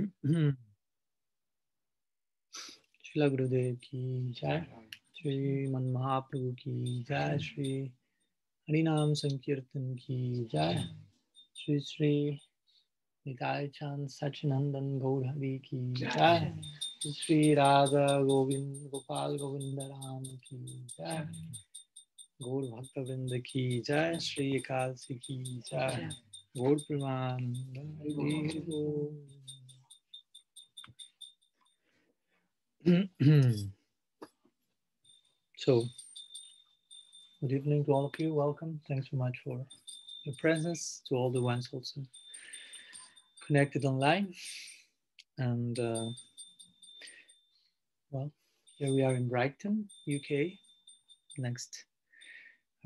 Srila Gurudev ki jai, Shri Man Mahaprabhu ki jai, Shri Harinam Sankirtan ki jai, Shri Shri Nitai Chand Sachinandan Gaurhari ki jai, Shri Radha Govind Gopal Govinda Ram ki jai, Gaur Bhakta Vrinda ki jai, Shri Ekalsi ki jai, Gaur Praman. So, good evening to all of you. Welcome. Thanks so much for your presence, to all the ones also connected online. And well, here we are in Brighton, UK. Next,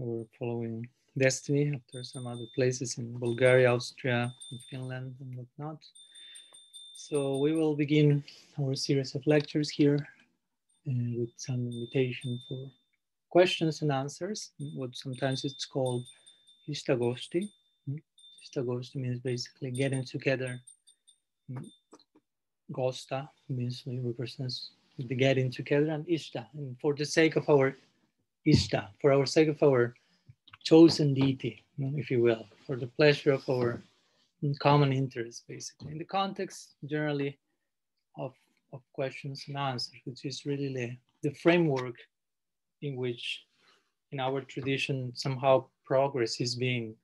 our following destiny after some other places in Bulgaria, Austria, and Finland, and whatnot. So we will begin our series of lectures here with some invitation for questions and answers. What sometimes it's called Ishtagoshti. Ishtagoshti means basically getting together. Gosta means represents the getting together, and Ishta, and for the sake of our Ishta, for our sake of our chosen deity, if you will, for the pleasure of our common interest, basically, in the context generally of questions and answers, which is really the framework in which, in our tradition, somehow progress is being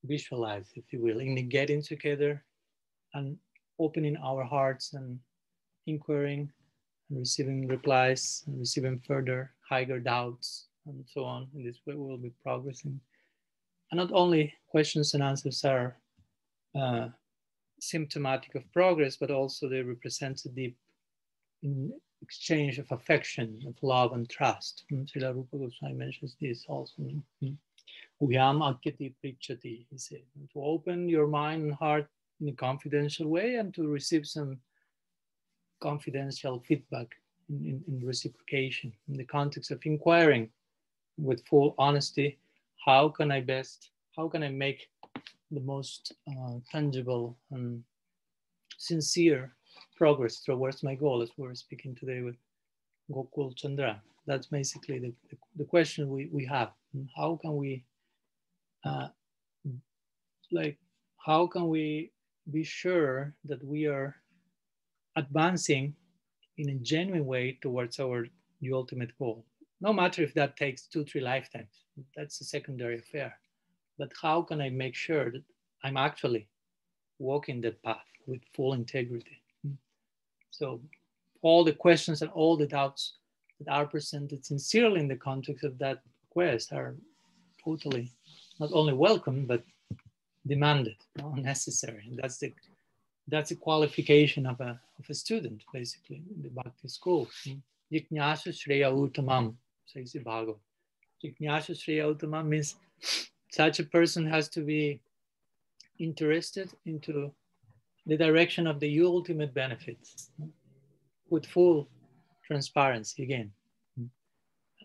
visualized, if you will, in the getting together and opening our hearts and inquiring and receiving replies and receiving further higher doubts and so on. In this way, we will be progressing. And not only questions and answers are symptomatic of progress, but also they represent a deep exchange of affection, of love and trust. Srila Rupa Goswami mentions this also. Uyam akyati prichati, he said, to open your mind and heart in a confidential way and to receive some confidential feedback in reciprocation, in the context of inquiring with full honesty, how can I make the most tangible and sincere progress towards my goal, as we're speaking today with Gokul Chandra. That's basically the question we have. How can we how can we be sure that we are advancing in a genuine way towards the ultimate goal? No matter if that takes 2-3 lifetimes, that's a secondary affair. But how can I make sure that I'm actually walking that path with full integrity? So all the questions and all the doubts that are presented sincerely in the context of that quest are totally not only welcome, but demanded, necessary. And that's a qualification of a student, basically, in the Bhakti school. Jiknyasa Shreya Uttamam, says the Bhagavad. Jiknyasa Shreya Uttamam means such a person has to be interested into the direction of the ultimate benefits with full transparency again.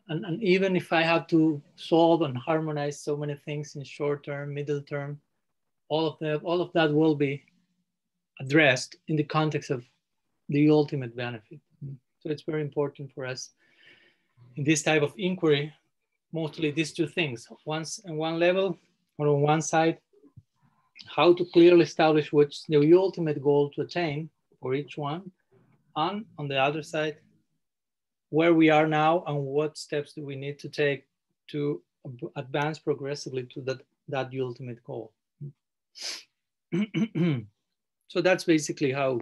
And even if I have to solve and harmonize so many things in short term, middle term, all of that will be addressed in the context of the ultimate benefit. So it's very important for us in this type of inquiry, mostly these two things. Once on one level or on one side, how to clearly establish what's the ultimate goal to attain for each one, and on the other side, where we are now and what steps do we need to take to advance progressively to that ultimate goal. So that's basically how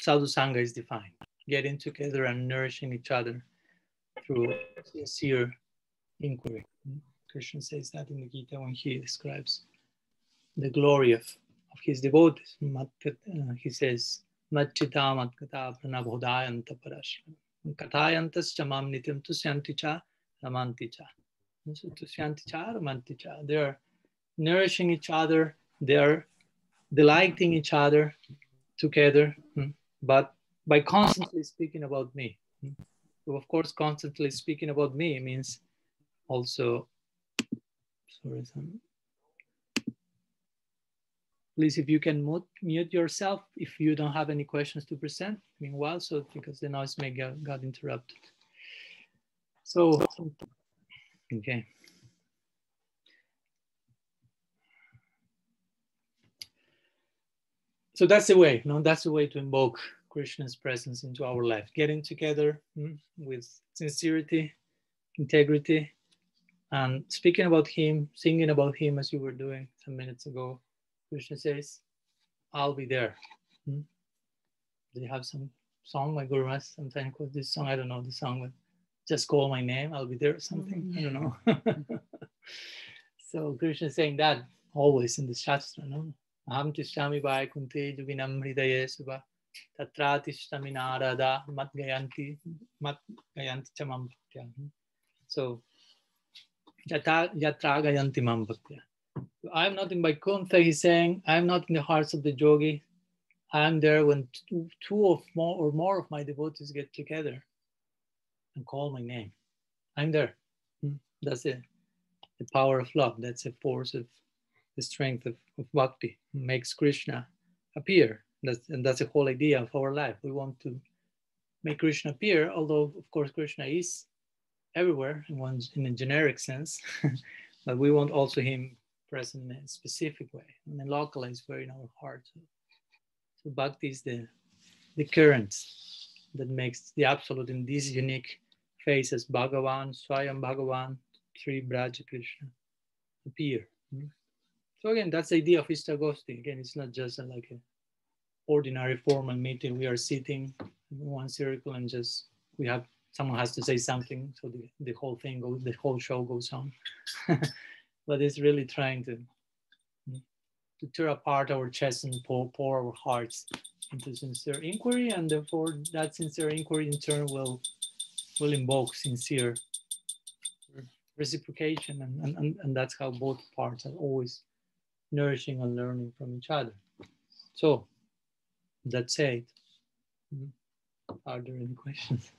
Sadhu Sangha is defined: getting together and nourishing each other through sincere inquiry. Krishna says that in the Gita when he describes the glory of his devotees. He says, Matchita matkata pranabhodayanta parashram kathayantas chamam nityam tusyanti cha ramanti cha. So tusyanti cha ramanti cha. They are nourishing each other, they are delighting each other together, but by constantly speaking about me. So of course, constantly speaking about me means also, Please, if you can mute yourself if you don't have any questions to present. Meanwhile, so because the noise may got interrupted. So, okay. So that's the way, no? That's the way to invoke Krishna's presence into our life. Getting together with sincerity, integrity, and speaking about him, singing about him as you were doing some minutes ago. Krishna says, I'll be there. Do you have some song? My Guru Maharaj sometimes quotes this song. I don't know the song, but just call my name, I'll be there or something. I don't know. So Krishna is saying that always in the Shastra, no? Aham tishtami vaikunte yoginam hridaye subha tatra tishtami narada mat gayanti chamam bhaktya. So yatra gayanti mam bhaktya. I'm not in Vaikuntha, he's saying, I'm not in the hearts of the yogi. I'm there when two or more of my devotees get together and call my name. I'm there. That's it. The power of love. That's the force of the strength of bhakti. It makes Krishna appear. And that's the whole idea of our life. We want to make Krishna appear, although, of course, Krishna is everywhere in a generic sense. But we want also him present in a specific way, in a localized way in our heart. So bhakti is the current that makes the absolute in these unique phases, Bhagavan, Swayam Bhagavan, Sri Braja Krishna, appear. So again, that's the idea of Ishtagosti. Again, it's not just like an ordinary formal meeting. We are sitting in one circle and just someone has to say something, so the whole thing goes, the whole show goes on. But it's really trying to tear apart our chest and pour our hearts into sincere inquiry, and therefore that sincere inquiry in turn will invoke sincere reciprocation, and that's how both parts are always nourishing and learning from each other. So that said, are there any questions?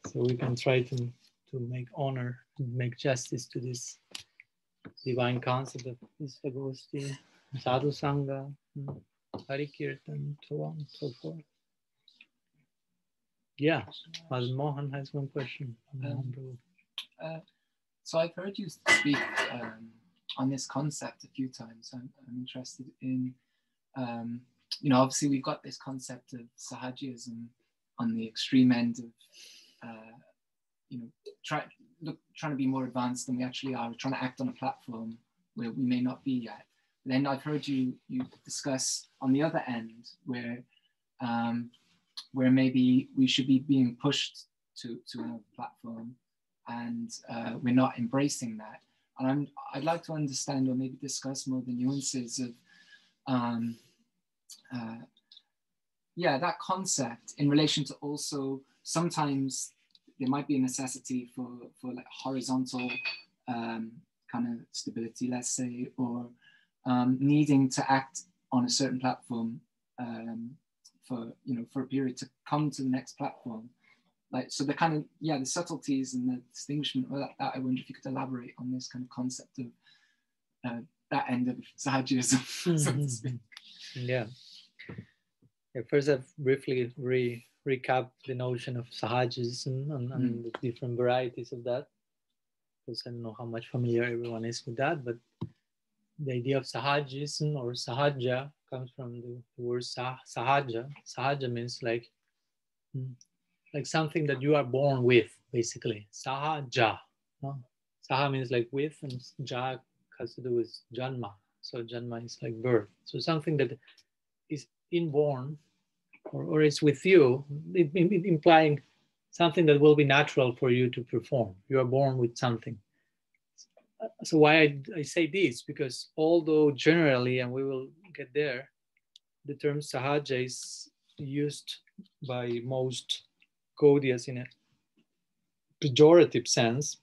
So we can try to make honor and make justice to this divine concept of Ishtagosti, Sadhu Sangha, Hari Kirtan, so on and so forth. Yeah, as Mohan has one question. So I've heard you speak on this concept a few times. I'm interested in, obviously we've got this concept of Sahajiyism on the extreme end of, trying to be more advanced than we actually are. We're trying to act on a platform where we may not be yet. But then I've heard you discuss on the other end where maybe we should be being pushed to another platform, and we're not embracing that. And I'd like to understand or maybe discuss more the nuances of that concept in relation to also sometimes there might be a necessity for like horizontal kind of stability, let's say, or needing to act on a certain platform for a period to come to the next platform. Like, so the kind of, the subtleties and the distinguishment of that, I wonder if you could elaborate on this kind of concept of that end of Sahajiyism, so to speak. Yeah. First, I've briefly recap the notion of Sahajism and the different varieties of that, because I don't know how much familiar everyone is with that, but the idea of Sahajism or Sahaja comes from the word Sahaja. Sahaja means like something that you are born with, basically. Sahaja. No? Saha means like with, and Ja has to do with Janma. So Janma is like birth. So something that is inborn or is with you, implying something that will be natural for you to perform. You are born with something. So why I say this, because although generally, and we will get there, the term Sahaja is used by most Gaudiyas in a pejorative sense,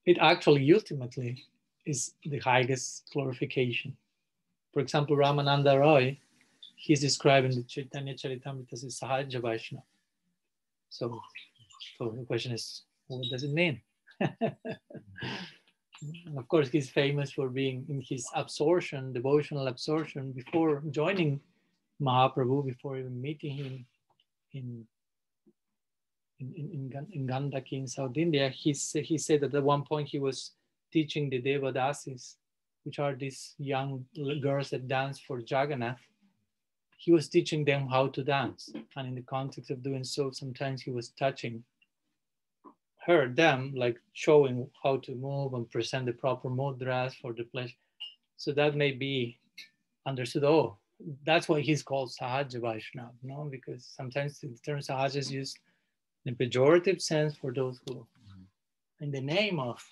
it actually ultimately is the highest glorification. For example, Ramananda Roy, he's describing the Chaitanya Charitamrita as Sahaja Vaishnava. So the question is, what does it mean? And of course, he's famous for being in his absorption, devotional absorption, before joining Mahaprabhu, before even meeting him in Gandaki in South India. He said that at one point he was teaching the Devadasis, which are these young girls that dance for Jagannath. He was teaching them how to dance. And in the context of doing so, sometimes he was touching them, like showing how to move and present the proper mudras for the pleasure. So that may be understood. Oh, that's why he's called Sahaja Vaishnava, no? Because sometimes the term Sahaja is used in a pejorative sense for those who, in the name of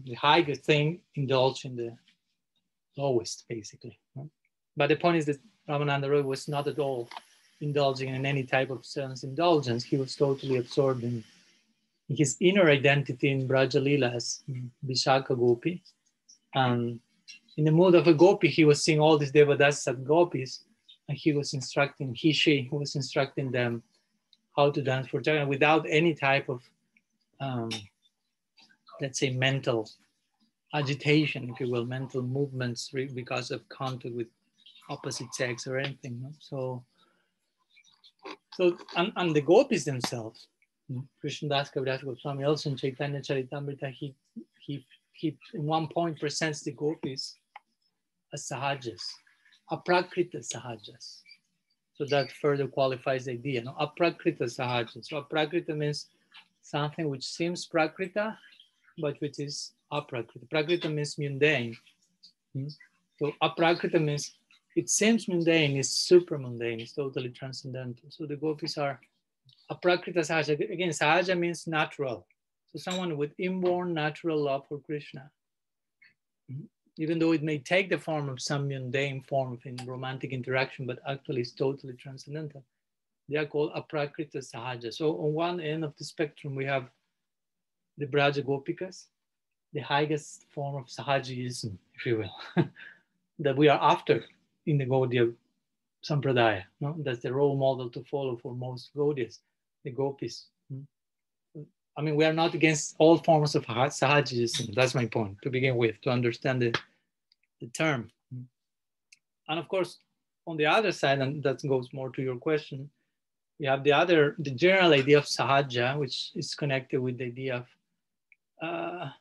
the higher thing, indulge in the lowest, basically. No? But the point is that Ramananda Roy was not at all indulging in any type of sense indulgence. He was totally absorbed in his inner identity in Braja Leelas, Vishaka Gopi. And in the mood of a gopi, he was seeing all these devadasas and gopis, and he was instructing, she was instructing them how to dance for Jagannath without any type of, let's say, mental agitation, if you will, mental movements because of contact with opposite sex or anything. No? So and the gopis themselves, Krishnadas Kaviraj Goswami, also in Chaitanya Charitamrita, he in one point presents the gopis as sahajas, Aprakrita-sahajiya. So that further qualifies the idea. No? Aprakrita-sahajiya. So aprakrita means something which seems prakrita, but which is aprakrita. Prakrita means mundane. So aprakrita means it seems mundane, it's super mundane, it's totally transcendental. So the gopis are Aprakrita-sahajiya. Again, sahaja means natural. So someone with inborn natural love for Krishna. Even though it may take the form of some mundane form of romantic interaction, but actually it's totally transcendental. They are called Aprakrita-sahajiya. So on one end of the spectrum, we have the Braja Gopikas, the highest form of Sahajiyism, if you will, that we are after in the Gaudiya Sampradaya. No? That's the role model to follow for most Gaudiyas, the Gopis. I mean, we are not against all forms of Sahajiyism. That's my point, to begin with, to understand the term. And of course, on the other side, and that goes more to your question, we have the general idea of Sahaja, which is connected with the idea of,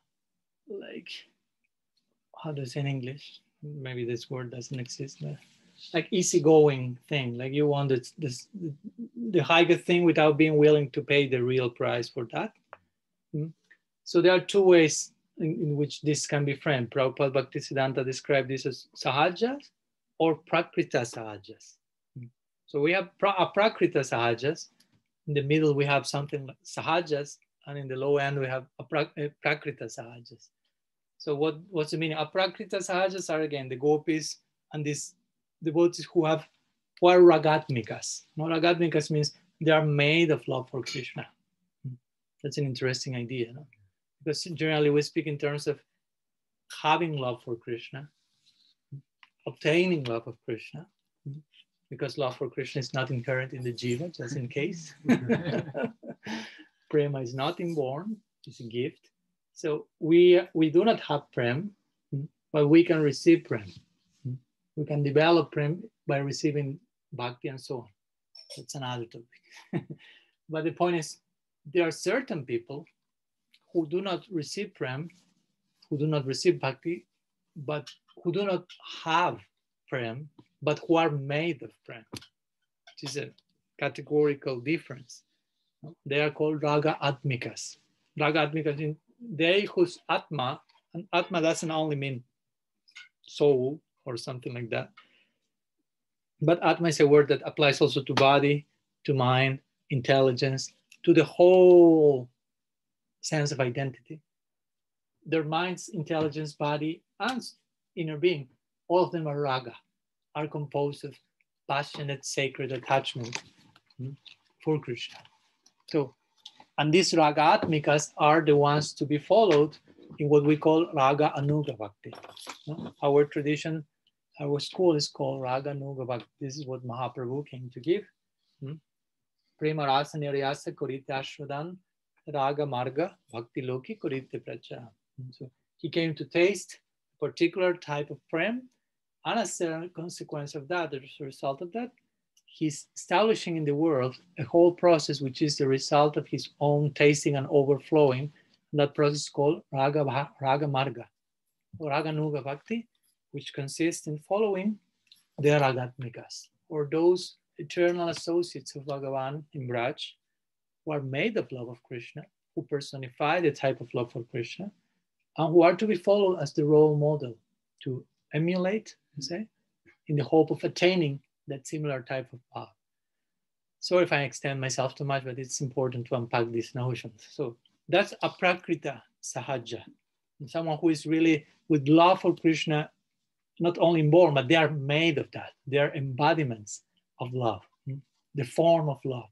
like, how do you say in English? Maybe this word doesn't exist, but like easygoing thing. Like you want the higher thing without being willing to pay the real price for that. So there are two ways in which this can be framed. Prabhupada Bhaktisiddhanta described this as sahajas or prakrita-sahajas. So we have prakrita-sahajas. In the middle, we have something like sahajas, and in the low end, we have prakrita-sahajas. So what's the meaning? Aprakrita-sahajas are, again, the gopis and these devotees who are ragatmikas. No, ragatmikas means they are made of love for Krishna. That's an interesting idea, no? Because generally we speak in terms of having love for Krishna, obtaining love of Krishna, because love for Krishna is not inherent in the jiva, just in case. Prema is not inborn, it's a gift. So we do not have prem, but we can receive prem. We can develop prem by receiving bhakti and so on. That's another topic. But the point is, there are certain people who do not receive prem, who do not receive bhakti, but who do not have prem, but who are made of prem, which is a categorical difference. They are called raga atmikas. Raga atmikas mean they whose atma, and atma doesn't only mean soul or something like that, but atma is a word that applies also to body, to mind, intelligence, to the whole sense of identity. Their minds, intelligence, body, and inner being, all of them are raga, are composed of passionate, sacred attachment for Krishna. So, and these raga atmikas are the ones to be followed in what we call raga anuga bhakti. Our tradition, our school is called raga anuga bhakti. This is what Mahaprabhu came to give. Prema rasa niryasa korite ashwadan raga marga bhakti loki korite pracha. So He came to taste a particular type of prem, and as a consequence of that, as a result of that, he's establishing in the world a whole process which is the result of his own tasting and overflowing. And that process is called Raga Marga or Raga Nuga Bhakti, which consists in following the Ragatmikas, or those eternal associates of Bhagavan in Braj, who are made of love of Krishna, who personify the type of love for Krishna, and who are to be followed as the role model to emulate, say, in the hope of attaining that similar type of path. Sorry if I extend myself too much, but it's important to unpack these notions. So that's Aprakrita-sahajiya, someone who is really with love for Krishna, not only born, but they are made of that. They are embodiments of love, the form of love.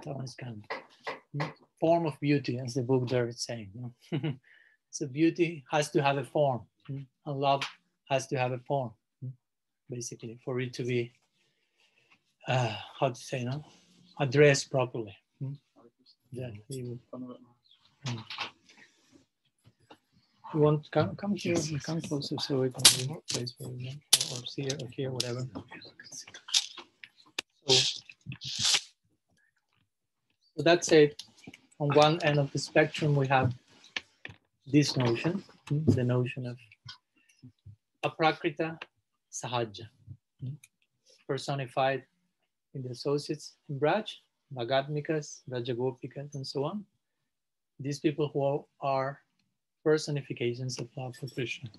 That one is kind of form of beauty, as the book there is saying. So beauty has to have a form, and love has to have a form, basically, for it to be, how to say, addressed properly. Yeah, you want to come here, come closer so we can see place for you, or see or hear, whatever. So that's it. On one end of the spectrum, we have this notion, the notion of Aprakrita-sahajiya, personified in the associates in Braj, Bhagatmikas, Rajagopikas, and so on. These people who are personifications of love for Krishna.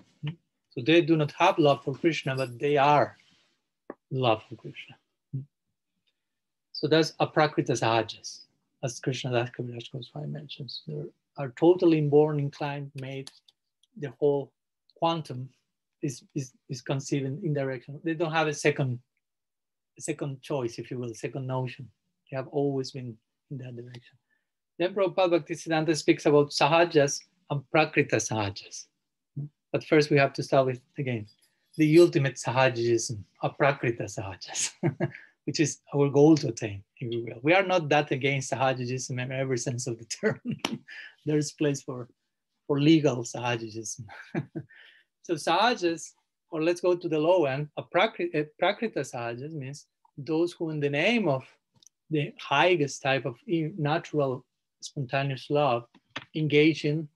So they do not have love for Krishna, but they are love for Krishna. So that's Aprakrita-sahajiyas, as Krishnadas Kaviraj Goswami mentions. They are totally inborn, inclined, made. The whole quantum is conceived in direction. They don't have a second choice, if you will, second notion. They have always been in that direction. Then Prabhupada Bhaktisiddhanta speaks about sahajiyas and Prakrita-sahajiyas. But first we have to start with, again, the ultimate sahajism, Aprakrita-sahajiyas, which is our goal to attain, if you will. We are not that against sahajism in every sense of the term. There is place for legal sahajism. So sahajiyas, or let's go to the low end, Prakrita-sahajiyas means those who in the name of the highest type of natural spontaneous love engage in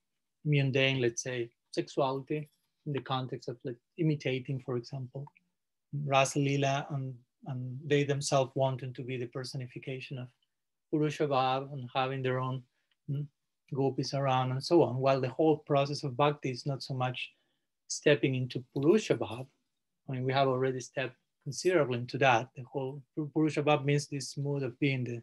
mundane, let's say, sexuality in the context of like imitating, for example, Rasa Lila, and they themselves wanting to be the personification of Purusha Bhav and having their own gopis around and so on, while the whole process of bhakti is not so much stepping into Purusha Bhav. I mean, we have already stepped considerably into that. The whole Purusha Bhav means this mood of being the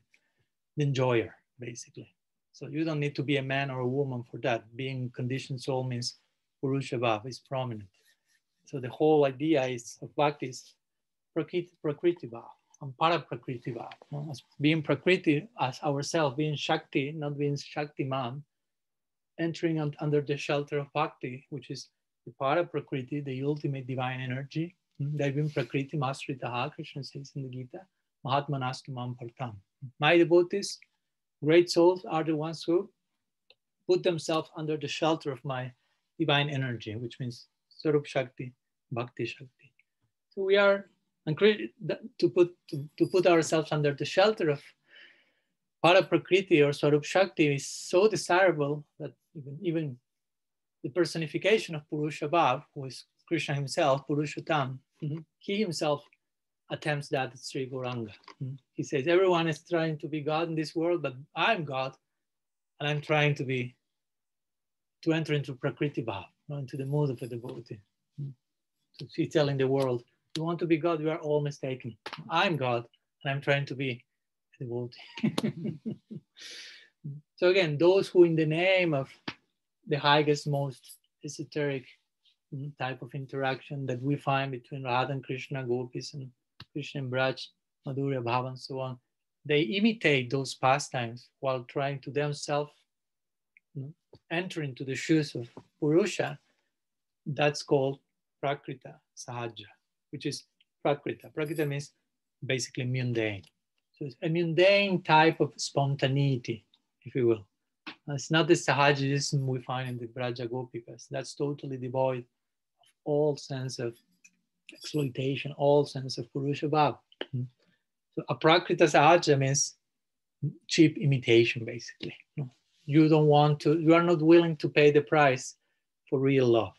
enjoyer, basically. So you don't need to be a man or a woman for that. Being conditioned soul means Purusha Bhav is prominent. So the whole idea is of bhakti is Prakriti Bhav and Paraprakriti Bhav. As being Prakriti as ourselves, being Shakti, not being Shakti man, entering under the shelter of bhakti, which is the Paraprakriti, the ultimate divine energy. Daivim Prakriti Masritaha, Krishna says in the Gita, Mahatmanastu Mam Partam. My devotees, great souls, are the ones who put themselves under the shelter of my divine energy, which means Sarup Shakti, Bhakti Shakti. So we are to put ourselves under the shelter of Paraprakriti or Sarup Shakti is so desirable that even the personification of Purusha Bhav, who is Krishna himself, Purushottam, he himself attempts that at Sri Gauranga. He says, everyone is trying to be God in this world, but I'm God, and I'm trying to enter into Prakriti Bhav, into the mood of a devotee. So he's telling the world, you want to be God, you are all mistaken. I'm God, and I'm trying to be a devotee. So again, those who in the name of the highest, most esoteric type of interaction that we find between Radha and Krishna, gopis and Krishna and Braj, Madhurya Bhava and so on, they imitate those pastimes while trying to themselves enter into the shoes of Purusha. That's called Prakrita-sahajiya, which is Prakrita. Prakrita means basically mundane. So it's a mundane type of spontaneity, if you will, It's not the Sahajism we find in the Braja Gopikas. That's totally devoid of all sense of exploitation, all sense of Purusha Bhava. So Aprakrita-sahajiya means cheap imitation, basically. You don't want to, you are not willing to pay the price for real love.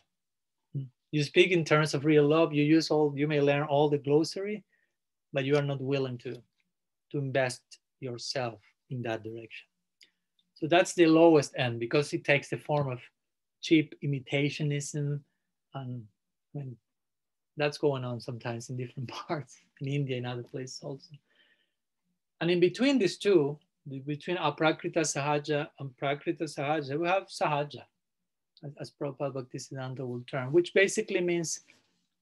You speak in terms of real love, you may learn all the glossary, but you are not willing to invest yourself in that direction. So that's the lowest end, because it takes the form of cheap imitationism, and when that's going on sometimes in different parts, in India, in other places also. And in between these two, between Aprakrita-sahajiya and Prakrita-sahajiya, we have Sahaja, as Prabhupada Bhaktisiddhanta will term, which basically means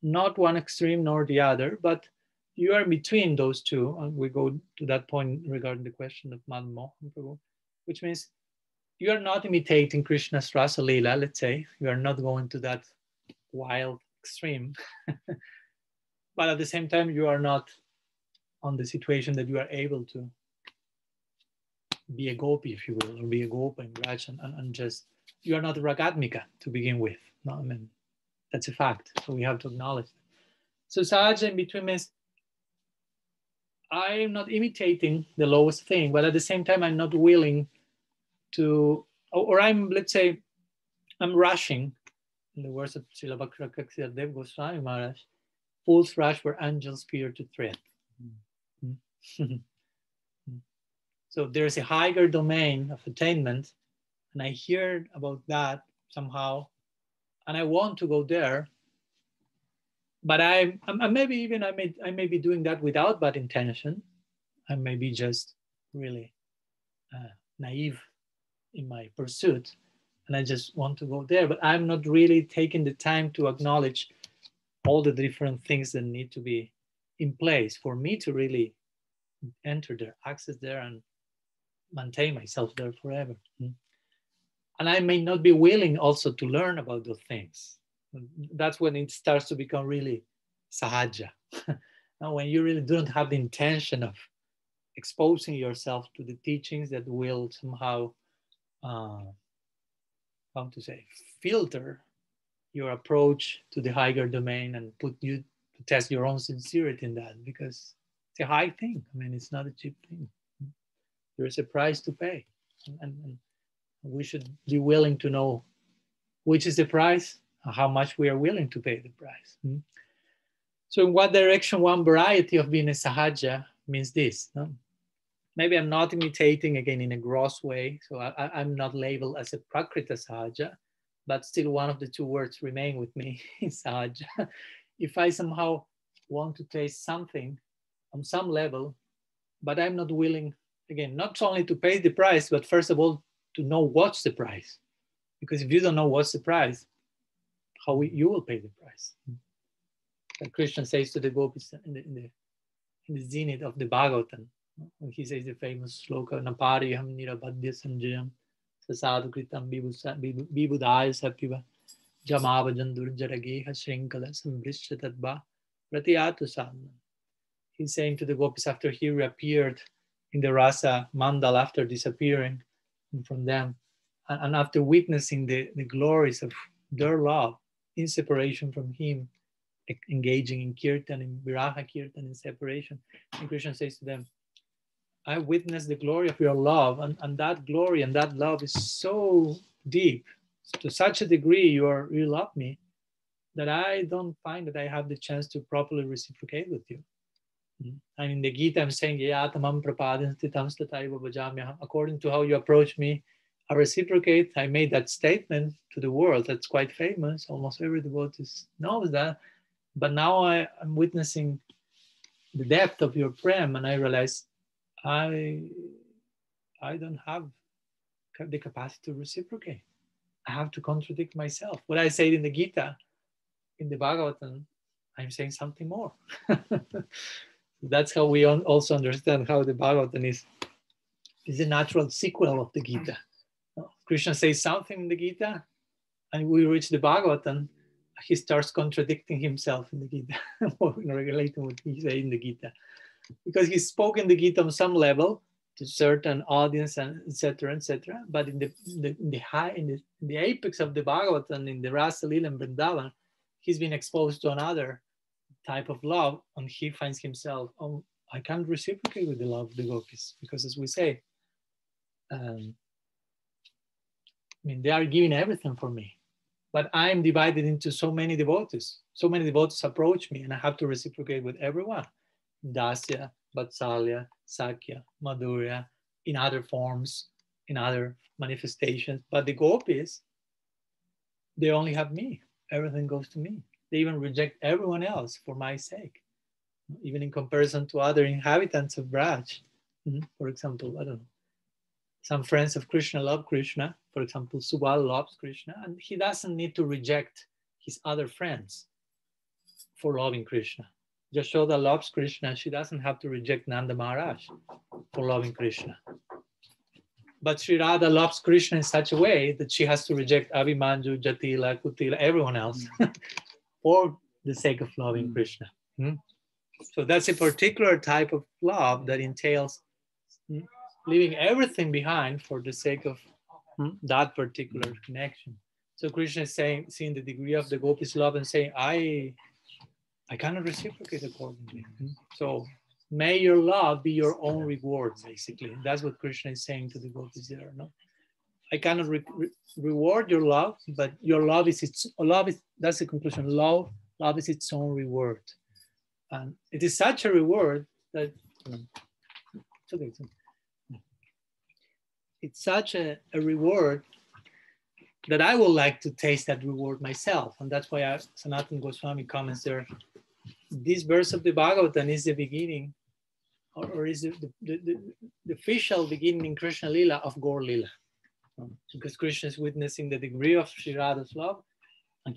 not one extreme nor the other, but you are between those two. And we go to that point regarding the question of Mahaprabhu, which means you are not imitating Krishna's Rasa Leela, let's say. You are not going to that wild extreme. But at the same time, you are not on the situation that you are able to be a gopi, if you will, or be a gopa in Raj, and just, you are not a ragatmika to begin with. No, I mean, that's a fact. So we have to acknowledge that. So Sahaja in between means I'm not imitating the lowest thing, but at the same time, I'm not willing to, or I'm, let's say, I'm rushing, in the words of Srila Bhaktisiddhanta Goswami Maharaj, fools rush where angels fear to tread. So there's a higher domain of attainment, and I hear about that somehow, and I want to go there, but I may be doing that without bad intention. I may be just really naive in my pursuit, and I just want to go there, but I'm not really taking the time to acknowledge all the different things that need to be in place for me to really enter there, access there, and maintain myself there forever. And I may not be willing also to learn about those things. That's when it starts to become really sahaja. And when you really don't have the intention of exposing yourself to the teachings that will somehow, filter your approach to the higher domain and put you to test your own sincerity in that, because it's a high thing. I mean, it's not a cheap thing. There's a price to pay, and we should be willing to know which is the price, how much we are willing to pay the price. So in what direction, one variety of being a sahaja means this. No? Maybe I'm not imitating, again, in a gross way, so I'm not labeled as a Prakrita-sahajiya, but still one of the two words remain with me, sahaja. If I somehow want to taste something on some level, but I'm not willing, again, not only to pay the price, but first of all, to know what's the price. Because if you don't know what's the price, how you will pay the price. And Krishna says to the gopis in the zenith of the Bhagavatam, when he says the famous sloka, Napariham nirabhadya sanjayam sasadu kritam vibudaya sapiva jamavajan durjarageha shrinkala sambrisha tadba pratiyatu sadhanam. He's saying to the gopis after he reappeared in the rasa mandal after disappearing from them, and after witnessing the glories of their love in separation from him, engaging in kirtan, in viraha kirtan, in separation, and Krishna says to them, I witnessed the glory of your love, and that glory and that love is so deep, to such a degree you love me, that I don't find that I have the chance to properly reciprocate with you. And in the Gita, I'm saying, according to how you approach me, I reciprocate. I made that statement to the world. That's quite famous. Almost every devotee knows that. But now I'm witnessing the depth of your prem, and I realize I don't have the capacity to reciprocate. I have to contradict myself. What I said in the Gita, in the Bhagavatam, I'm saying something more. That's how we also understand how the Bhagavatam is a natural sequel of the Gita. Krishna says something in the Gita, and we reach the Bhagavatam, he starts contradicting himself in the Gita, relating what he said in the Gita. Because he spoke in the Gita on some level, to certain audience and etc. etc. But in the apex of the Bhagavatam, in the Rasa Lila and Vrindavan, he's been exposed to another type of love, and he finds himself, oh, I can't reciprocate with the love of the gopis, because as we say, I mean, they are giving everything for me, but I'm divided into so many devotees. So many devotees approach me, and I have to reciprocate with everyone. Dasya, Vatsalya, Sakya, Madhurya, in other forms, in other manifestations. But the gopis, they only have me. Everything goes to me. They even reject everyone else for my sake, even in comparison to other inhabitants of Braj. For example, I don't know, some friends of Krishna love Krishna. For example, Subal loves Krishna, and he doesn't need to reject his other friends for loving Krishna. Yashoda loves Krishna. She doesn't have to reject Nanda Maharaj for loving Krishna. But Sri Radha loves Krishna in such a way that she has to reject Abhimanyu, Jatila, Kutila, everyone else for the sake of loving Krishna. So that's a particular type of love that entails leaving everything behind for the sake of that particular connection. So Krishna is saying, seeing the degree of the gopis' love and saying, I cannot reciprocate accordingly. So may your love be your own reward, basically. That's what Krishna is saying to the gopis there. No, I cannot reward your love, but your love is that's the conclusion. Love is its own reward, and it is such a reward that it's such a reward that I would like to taste that reward myself, and that's why Sanatana Goswami comments there. This verse of the Bhagavatam is the beginning, or is the official beginning in Krishna Lila of Gaur Lila. Because Krishna is witnessing the degree of Sri Radha's love, and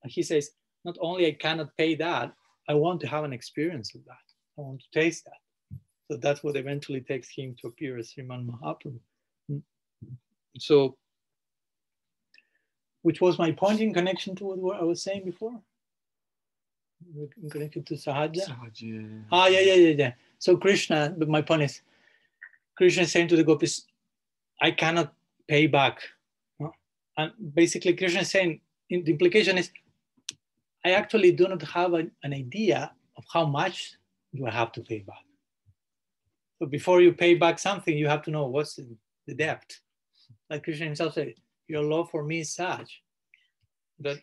he says, not only I cannot pay that, I want to have an experience of that. I want to taste that. So that's what eventually takes him to appear as Sriman Mahaprabhu. So, which was my point in connection to what I was saying before? In connection to Sahajiya? Yeah. So Krishna, but my point is, Krishna is saying to the gopis, I cannot pay back. And basically Krishna is saying, the implication is, I actually do not have an idea of how much do I have to pay back. So before you pay back something, you have to know what's the depth. Like Krishna himself said, your love for me is such that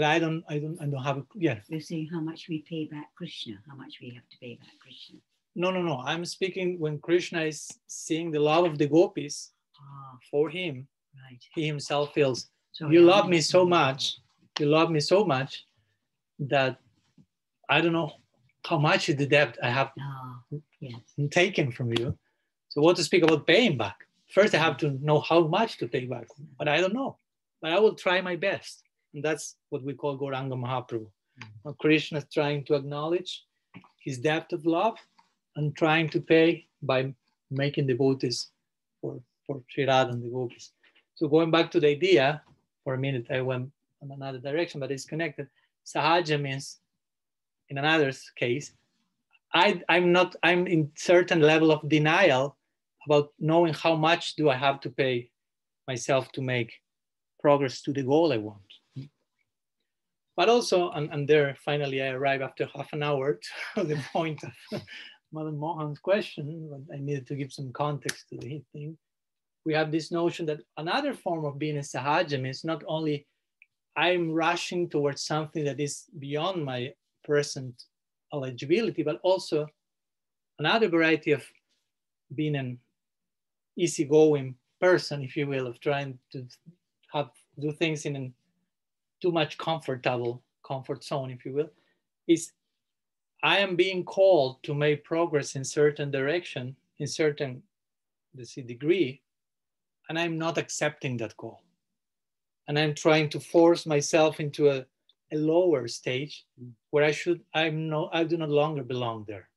I don't have a, yeah. You're saying how much we pay back Krishna, how much we have to pay back Krishna. No. I'm speaking when Krishna is seeing the love of the gopis for him. Right. He himself feels, you love me so much that I don't know how much is the debt I have taken from you. So what to speak about paying back? First, I have to know how much to pay back, but I don't know. But I will try my best. And that's what we call Gauranga Mahaprabhu. Krishna is trying to acknowledge his depth of love and trying to pay by making devotees for Sri Radha and the gopis. So going back to the idea, for a minute I went in another direction, but it's connected. Sahaja means, in another case, I'm in certain level of denial about knowing how much do I have to pay myself to make progress to the goal I want. But also, and there finally I arrive after half an hour to the point of Mother Mohan's question, but I needed to give some context to the thing. We have this notion that another form of being a sahaja means not only I'm rushing towards something that is beyond my present eligibility, but also another variety of being an easygoing person, if you will, of trying to do things in a too much comfort zone, if you will, is I am being called to make progress in certain direction, in certain degree, and I'm not accepting that call. And I'm trying to force myself into a lower stage where I do not longer belong there.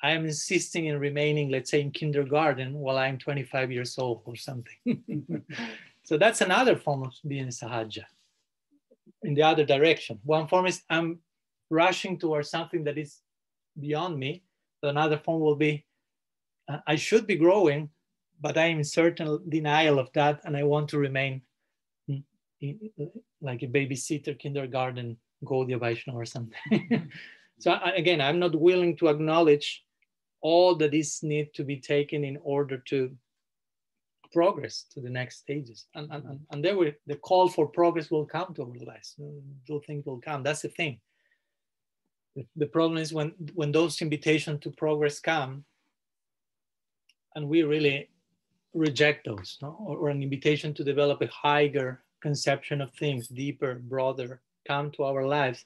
I am insisting in remaining, let's say, in kindergarten while I'm 25 years old or something. So that's another form of being sahaja. In the other direction. One form is I'm rushing towards something that is beyond me. But another form will be I should be growing, but I am in certain denial of that, and I want to remain like a babysitter, kindergarten, Gaudiya Vaishnava or something. So again, I'm not willing to acknowledge all that is need to be taken in order to progress to the next stages. And there will, the call for progress will come to our lives. Those things will come. That's the thing. The problem is when those invitations to progress come, and we really reject those, no? Or an invitation to develop a higher conception of things, deeper, broader, come to our lives,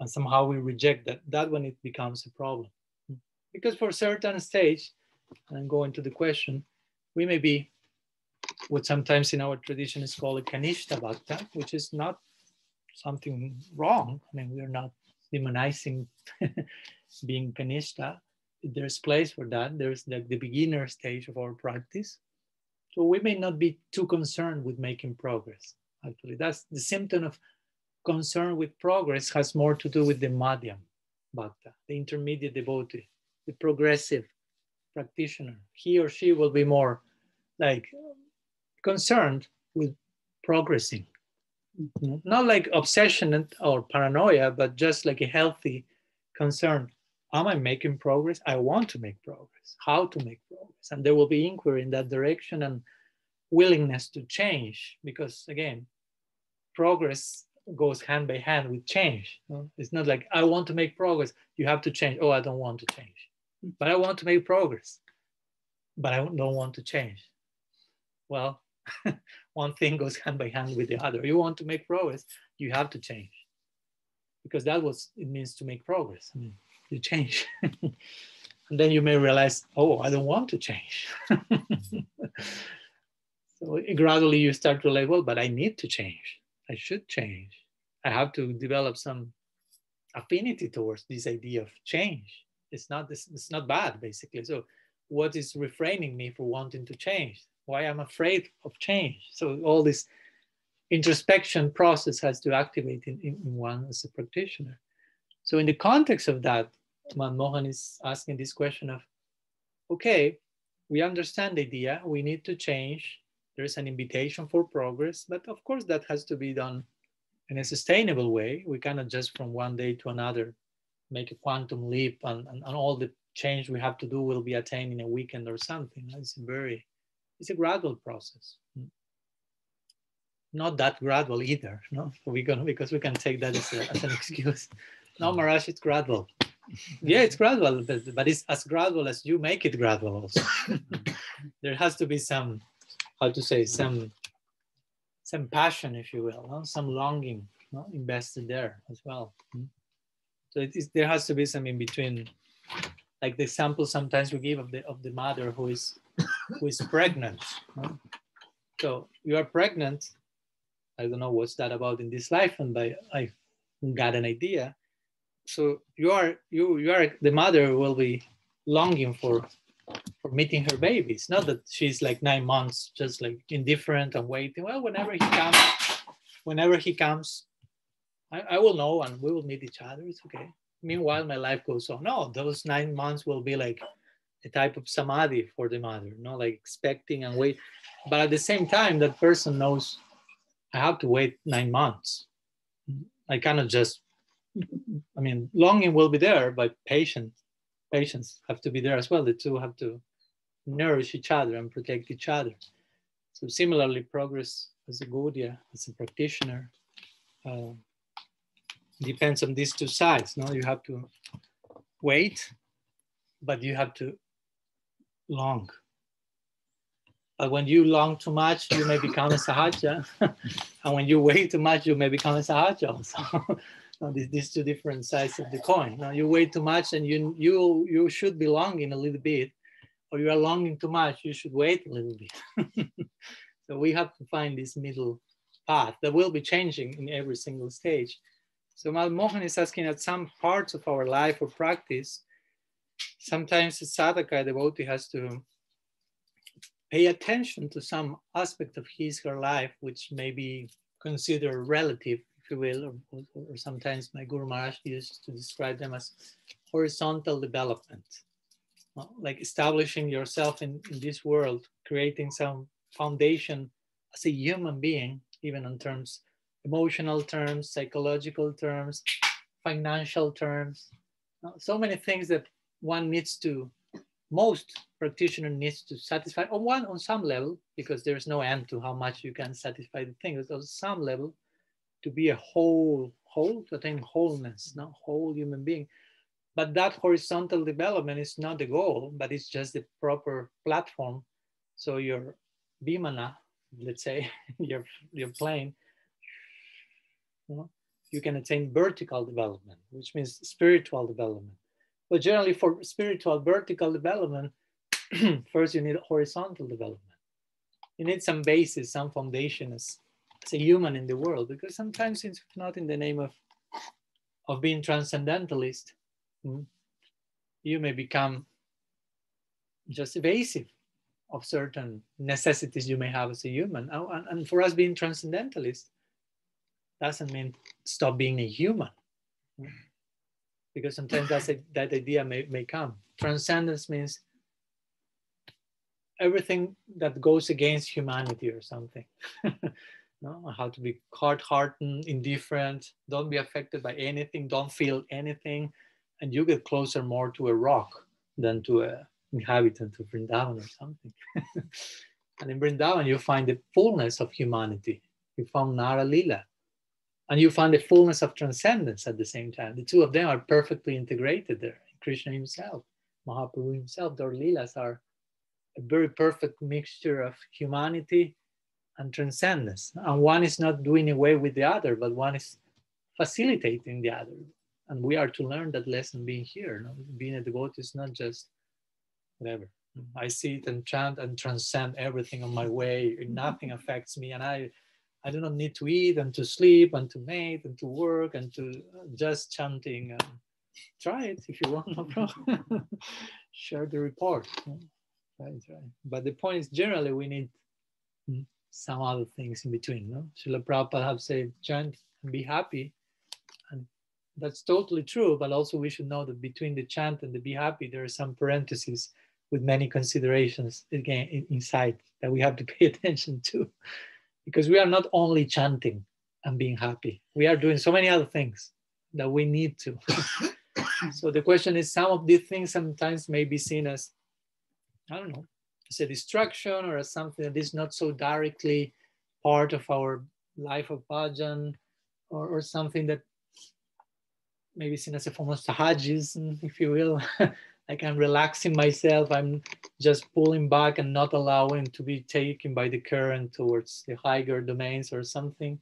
and somehow we reject that when it becomes a problem. Because for a certain stage, and I'm going to the question, we may be what sometimes in our tradition is called a Kanishta Bhakta, which is not something wrong. I mean, we're not demonizing being Kanishta. There's place for that. There's the beginner stage of our practice. So we may not be too concerned with making progress. Actually, that's the symptom of concern with progress has more to do with the Madhyam Bhakta, the intermediate devotee, the progressive practitioner. He or she will be more like concerned with progressing. Not like obsession or paranoia, but just like a healthy concern. Am I making progress? I want to make progress. How to make progress? And there will be inquiry in that direction and willingness to change, because again, progress goes hand by hand with change. It's not like I want to make progress. You have to change. Oh, I don't want to change, but I want to make progress, but I don't want to change. Well, one thing goes hand by hand with the other. You want to make progress, you have to change, because that's what it means to make progress. I mean, you change. And then you may realize, oh, I don't want to change. So gradually you start to like, well, but I need to change. I should change. I have to develop some affinity towards this idea of change. It's not bad, basically. So what is refraining me from wanting to change? Why I'm afraid of change? So all this introspection process has to activate in one as a practitioner. So in the context of that, Mohan is asking this question of, okay, we understand the idea, we need to change. There's an invitation for progress, but of course that has to be done in a sustainable way. We cannot just from one day to another make a quantum leap and all the change we have to do will be attained in a weekend or something. It's a gradual process. Not that gradual either, no? Because we can take that as an excuse. No, Maharaj, it's gradual. Yeah, it's gradual, but it's as gradual as you make it gradual also. There has to be some, how to say, some passion, if you will, no? Some longing, no? Invested there as well. So there has to be some in between, like the example sometimes we give of the mother who is pregnant. No? So you are pregnant. I don't know what's that about in this life, and I got an idea. So you are the mother will be longing for meeting her baby. It's not that she's like 9 months just like indifferent and waiting. Well, whenever he comes, I will know and we will meet each other. It's okay. Meanwhile, my life goes on. No, those 9 months will be like a type of samadhi for the mother, not like expecting and wait. But at the same time, that person knows I have to wait 9 months. I cannot just, I mean, longing will be there, but patience have to be there as well. The two have to nourish each other and protect each other. So similarly, progress as a Gaudiya, as a practitioner, depends on these two sides. No, you have to wait, but you have to long. But when you long too much, you may become a sahaja, and when you wait too much, you may become a sahaja also. These two different sides of the coin. Now you wait too much, and you should be longing a little bit, or you are longing too much, you should wait a little bit. So we have to find this middle path that will be changing in every single stage. So Mohan is asking at some parts of our life or practice, sometimes the sadhaka, a devotee, has to pay attention to some aspect of her life, which may be considered relative, if you will, or sometimes my Guru Maharaj used to describe them as horizontal development. like establishing yourself in this world, creating some foundation as a human being, even on terms, emotional terms, psychological terms, financial terms. So many things that one needs to, most practitioner needs to satisfy on some level, because there's no end to how much you can satisfy the things. On some level, to be a whole, to attain wholeness, no, whole human being. But that horizontal development is not the goal, but it's just the proper platform. So your Vimana, let's say, your plane, you can attain vertical development, which means spiritual development. But generally, for spiritual vertical development, first you need horizontal development. You need some basis, some foundation as a human in the world, because sometimes it's not in the name of being transcendentalist, you may become just evasive of certain necessities you may have as a human. And for us, being transcendentalist doesn't mean stop being a human, because sometimes that idea may come. Transcendence means everything that goes against humanity or something. No? How to be hard-hearted, indifferent, don't be affected by anything, don't feel anything, and you get closer more to a rock than to an inhabitant of Vrindavan or something. And in Vrindavan, you find the fullness of humanity. You found Nara Lila. And you find the fullness of transcendence at the same time. The two of them are perfectly integrated there. Krishna himself, Mahaprabhu himself, their Leelas are a very perfect mixture of humanity and transcendence. And one is not doing away with the other, but one is facilitating the other. And we are to learn that lesson being here. No? Being a devotee is not just whatever. I sit and chant and transcend everything on my way. Nothing affects me. And I do not need to eat and to sleep and to mate and to work and to just chanting. Try it if you want, no problem. Share the report. Right. But the point is, generally, we need some other things in between. No? Srila Prabhupada have said, chant and be happy. And that's totally true, but also we should know that between the chant and the be happy, there are some parentheses with many considerations again inside that we have to pay attention to. Because we are not only chanting and being happy, we are doing so many other things that we need to. So the question is, some of these things sometimes may be seen as, I don't know, as a distraction or as something that is not so directly part of our life of bhajan, or something that may be seen as a form of sahajism, if you will. Like I'm relaxing myself, I'm just pulling back and not allowing to be taken by the current towards the higher domains or something.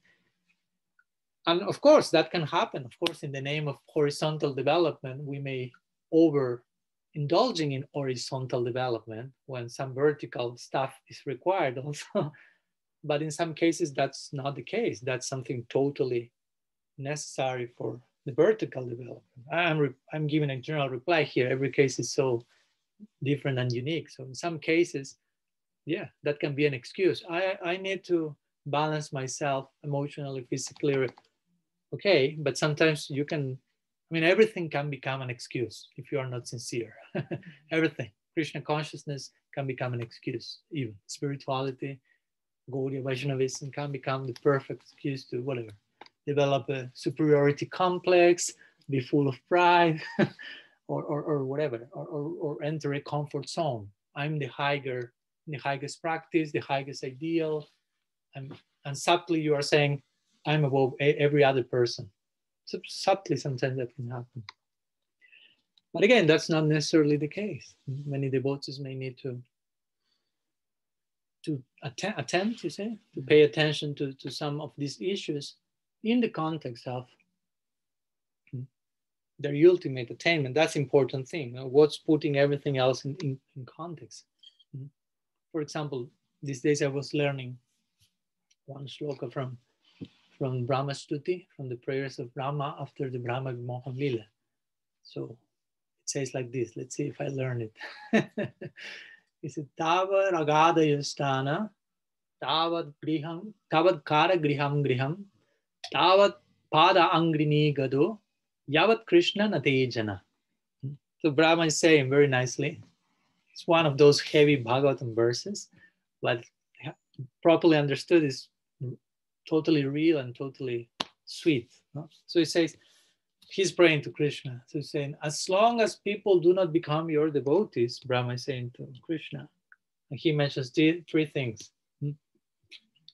And of course, that can happen. Of course, in the name of horizontal development, we may overindulging in horizontal development when some vertical stuff is required also. But in some cases, that's not the case. That's something totally necessary for the vertical development. I'm giving a general reply here. Every case is so different and unique. So in some cases, yeah, that can be an excuse. I need to balance myself emotionally, physically. Okay, but sometimes you can, I mean, everything can become an excuse if you are not sincere. Everything. Krishna consciousness can become an excuse. Even spirituality, Gaudiya Vaishnavism can become the perfect excuse to whatever. Develop a superiority complex, be full of pride, or whatever, or enter a comfort zone. I'm the highest practice, the highest ideal, and subtly you are saying, I'm above every other person. So subtly, sometimes that can happen. But again, that's not necessarily the case. Many devotees may need to attempt, you say, to pay attention to some of these issues in the context of their ultimate attainment. That's an important thing. What's putting everything else in context? For example, these days I was learning one shloka from Brahma Stuti, from the prayers of Brahma after the Brahma Vimohan Lila. So it says like this. Let's see if I learn it. It says, Tava ragada yastana, tavad kara griham, tavad pada angrini gado, yavat Krishna natejana. So Brahma is saying very nicely, It's one of those heavy Bhagavatam verses, but properly understood is totally real and totally sweet. No? So he says, he's praying to Krishna. So he's saying, as long as people do not become your devotees, Brahma is saying to Krishna, and he mentions three things.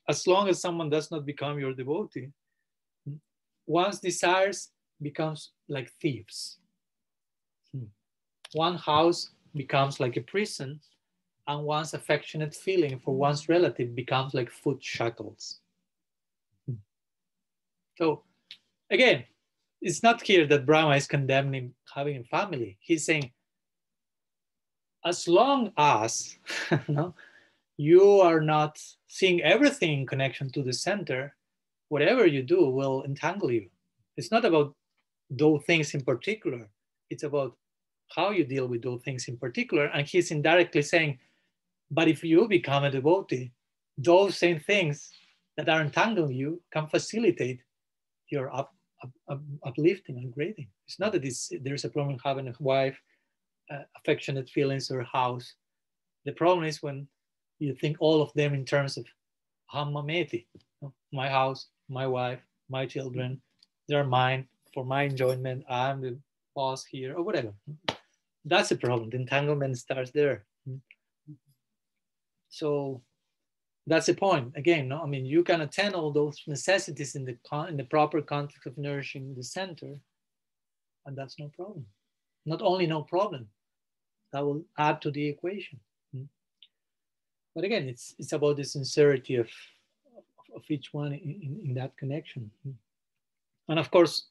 As long as someone does not become your devotee, one's desires becomes like thieves. One house becomes like a prison, and one's affectionate feeling for one's relative becomes like foot shackles. So again, it's not here that Brahma is condemning having a family. He's saying, as long as you are not seeing everything in connection to the center, whatever you do will entangle you. It's not about those things in particular. It's about how you deal with those things in particular. And he's indirectly saying, but if you become a devotee, those same things that are entangling you can facilitate your uplifting and grading. It's not that there's a problem having a wife, affectionate feelings, or a house. The problem is when you think all of them in terms of Hamameti, my house, my wife, my children, they're mine for my enjoyment. I'm the boss here, or whatever. That's the problem. The entanglement starts there. So that's the point. Again, no? I mean, you can attend all those necessities in the proper context of nourishing the center, and that's no problem. Not only no problem, that will add to the equation. But again, it's about the sincerity of each one in that connection. And of course,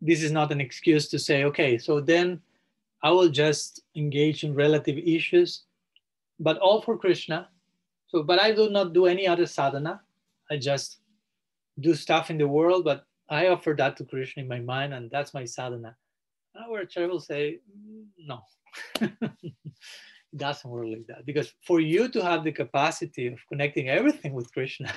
this is not an excuse to say, okay, so then I will just engage in relative issues, but all for Krishna. So, but I do not do any other sadhana. I just do stuff in the world, but I offer that to Krishna in my mind, and that's my sadhana. Our church will say, no. It doesn't work like that, because for you to have the capacity of connecting everything with Krishna,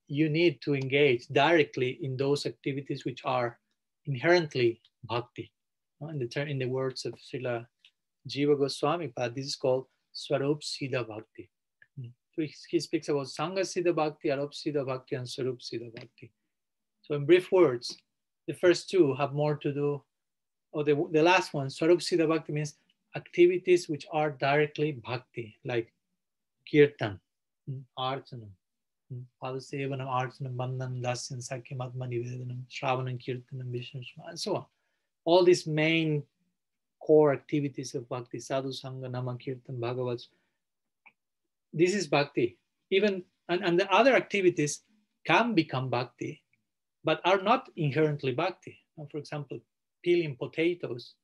you need to engage directly in those activities which are inherently bhakti. In the words of Srila Jiva Goswami Pad, this is called Swarup Siddha Bhakti. So he speaks about Sangha Siddha Bhakti, Arup Siddha Bhakti, and Swarup Siddha Bhakti. So in brief words, the first two have more to do, or the last one, Swarup Siddha Bhakti, means activities which are directly bhakti, like kirtan, archanam, padasevanam, archanam, bandhanam, dasyan, sakyam, atma nivedanam, shravanam, kirtanam, vishnu, and so on. All these main core activities of bhakti, sadhu sangha, nama, kirtan, bhagavats, this is bhakti. Even and the other activities can become bhakti, but are not inherently bhakti. For example, peeling potatoes,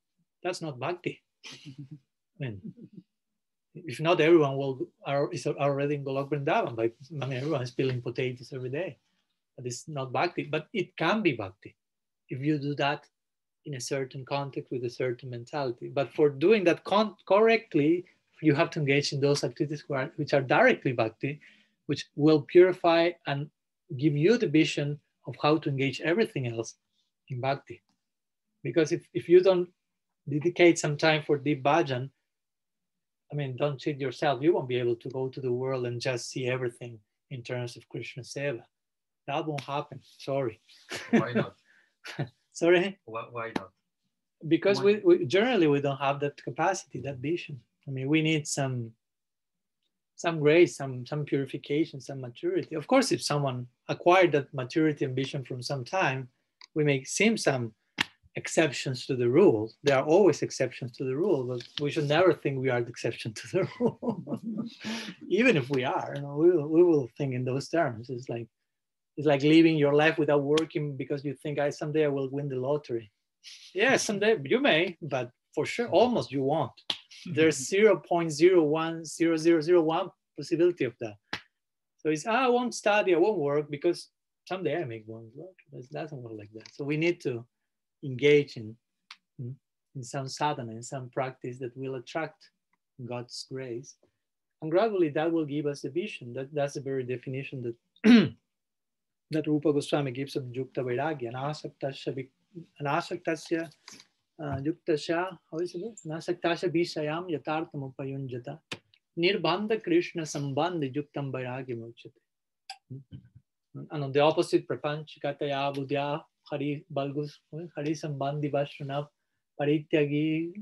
that's not bhakti. I mean, if not, everyone is already in Golok Vrindavan. But I mean, everyone is peeling potatoes every day. But it's not bhakti. But it can be bhakti if you do that in a certain context with a certain mentality. But for doing that correctly, you have to engage in those activities which are directly bhakti, which will purify and give you the vision of how to engage everything else in bhakti. Because if you don't dedicate some time for deep bhajan, I mean, don't cheat yourself. You won't be able to go to the world and just see everything in terms of Krishna Seva. That won't happen. Sorry. Why not? Sorry? Why not? Because we generally we don't have that capacity, that vision. I mean, we need some grace, some purification, some maturity. Of course, if someone acquired that maturity and vision from some time, we may seem some exceptions to the rule. There are always exceptions to the rule, but we should never think we are the exception to the rule. Even if we are, we will think in those terms. It's like living your life without working because you think someday I will win the lottery. Yeah, someday you may, but for sure, almost you won't. There's 0.010001 possibility of that. So it's I won't study, I won't work because someday I make one work. It doesn't work like that. So we need to engage in some sadhana, in some practice that will attract God's grace. And gradually that will give us a vision. That's the very definition that that Rupa Goswami gives of Yukta Vairagya, anasaktasya Yuktasya, how is it? Nasaktasya Vishayam Yatartam Upayunjata. Nirbandha Krishna Sambandha Yuktam Vairagya Muchate. And the opposite, Prapanchikataya Budya Hari Balgus, Hari Sambandhi Vashranap, Parityagi,